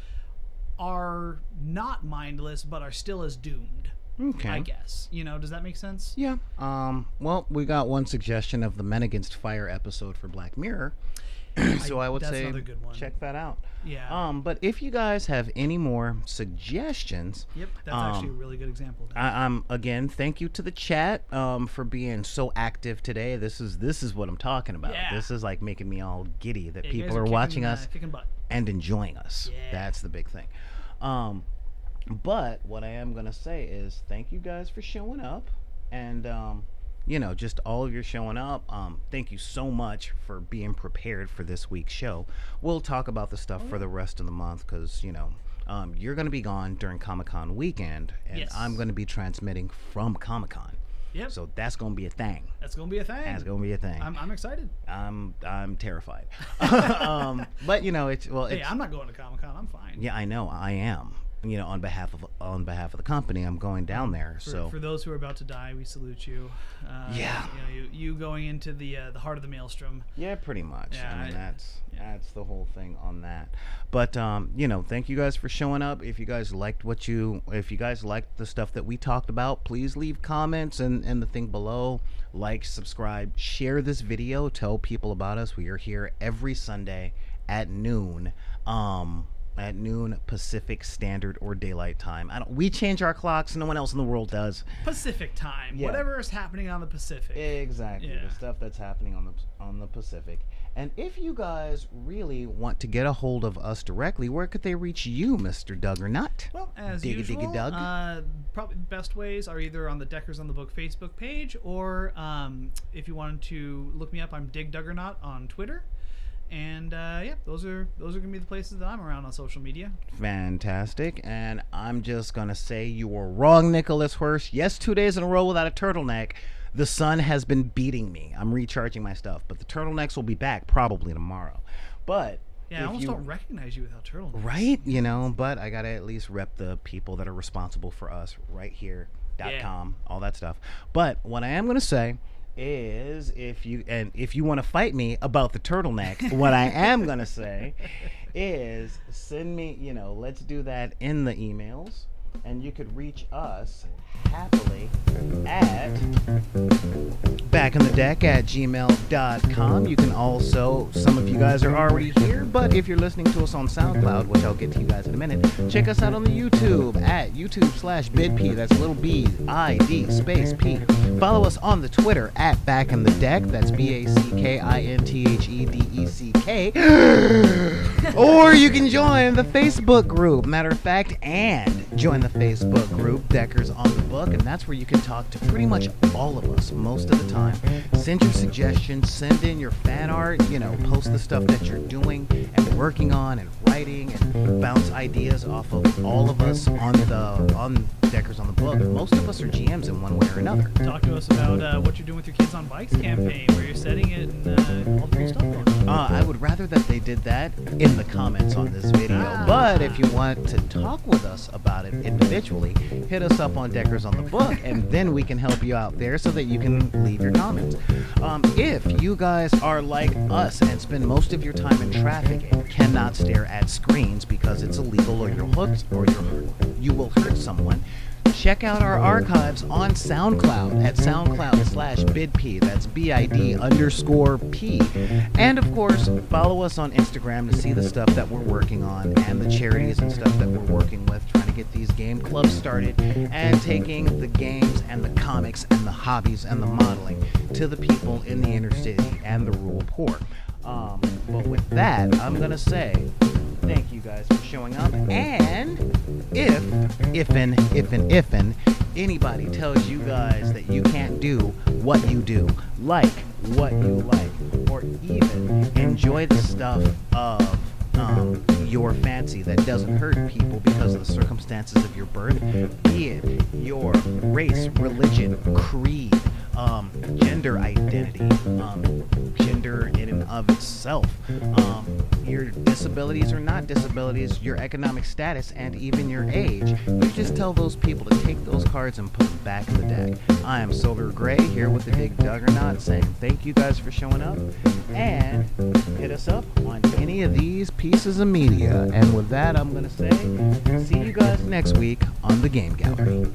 are not mindless but are still as doomed? Okay. I guess. You know, does that make sense? Yeah. Well, we got one suggestion of the Men Against Fire episode for Black Mirror. So I would that's say another good one. Check that out. Yeah. But if you guys have any more suggestions, Yep, that's actually a really good example. Again, thank you to the chat for being so active today. This is what I'm talking about. Yeah. This is like making me all giddy that Yeah, you people guys are watching us kicking butt. and enjoying us. Yeah. That's the big thing. But what I am gonna say is thank you guys for showing up, and you know, just all of your showing up. Thank you so much for being prepared for this week's show. We'll talk about the stuff for the rest of the month because, you know, you're going to be gone during Comic-Con weekend, and Yes. I'm going to be transmitting from Comic-Con. Yep. So that's going to be a thing. That's gonna be a thing. That's going to be a thing. I'm excited. I'm terrified. But you know, it's Hey, I'm not going to Comic-Con. I'm fine. yeah, I know I am. You know, on behalf of the company, I'm going down there. For those who are about to die, we salute you. Yeah. You know, you going into the heart of the maelstrom. Yeah, pretty much. Yeah, I mean, that's yeah. the whole thing on that. But you know, thank you guys for showing up. If you guys liked the stuff that we talked about, please leave comments and the thing below. Like, subscribe, share this video, tell people about us. We are here every Sunday at noon. at noon Pacific Standard or Daylight Time. We change our clocks. No one else in the world does. Pacific time. Yeah. Whatever is happening on the Pacific. Exactly. Yeah. The stuff that's happening on the Pacific. And if you guys really want to get a hold of us directly, where could they reach you, Mr. Duggernut? Well, as usual, probably the best ways are either on the Deckers on the Book Facebook page, or if you wanted to look me up, I'm Dig Duggernut on Twitter. And those are gonna be the places that I'm around on social media. Fantastic. And I'm just gonna say you were wrong, Nicholas Hirsch. Yes, 2 days in a row without a turtleneck. The sun has been beating me. I'm recharging my stuff, but the turtlenecks will be back probably tomorrow. But yeah, I almost don't recognize you without turtlenecks. Right? But I gotta at least rep the people that are responsible for us right here.com, all that stuff. But what I am gonna say is if you want to fight me about the turtleneck, what I am going to say is send me, let's do that in the emails, and you could reach us happily at backinthedeck@gmail.com. You can also, some of you guys are already here, but if you're listening to us on SoundCloud, which I'll get to you guys in a minute, check us out on the YouTube at YouTube/BidP. That's little B I D space P. Follow us on the Twitter at backinthedeck. That's BACKINTHEDECK. Or you can join the Facebook group. Matter of fact, join the Facebook group Deckers on the Book, and that's where you can talk to pretty much all of us most of the time. Send your suggestions, send in your fan art, post the stuff that you're doing and working on and writing, and bounce ideas off of all of us on Deckers on the Book. Most of us are GMs in one way or another. Talk to us about what you're doing with your Kids on Bikes campaign, where you're setting it, and all the cool stuff going on. I would rather that they did that in the comments on this video, but if you want to talk with us about it individually, hit us up on Deckers on the Book, and then we can help you out there so that you can leave your comments. If you guys are like us and spend most of your time in traffic and cannot stare at screens because it's illegal, or you're hooked, or you will hurt someone, check out our archives on SoundCloud at SoundCloud/BidP. That's BID_P. And of course, follow us on Instagram to see the stuff that we're working on and the charities and stuff that we're working with, trying to get these game clubs started and taking the games and the comics and the hobbies and the modeling to the people in the inner city and the rural poor. But with that, I'm going to say thank you guys for showing up, and if anybody tells you guys that you can't do what you do, like what you like, or even enjoy the stuff of your fancy that doesn't hurt people because of the circumstances of your birth, be it your race, religion, creed, gender identity, gender in and of itself, your disabilities or not disabilities, your economic status, and even your age. You just tell those people to take those cards and put them back in the deck. I am Silver Gray here with the Dig Duggernut saying thank you guys for showing up, and hit us up on any of these pieces of media. And with that, I'm going to say see you guys next week on the Game Gallery.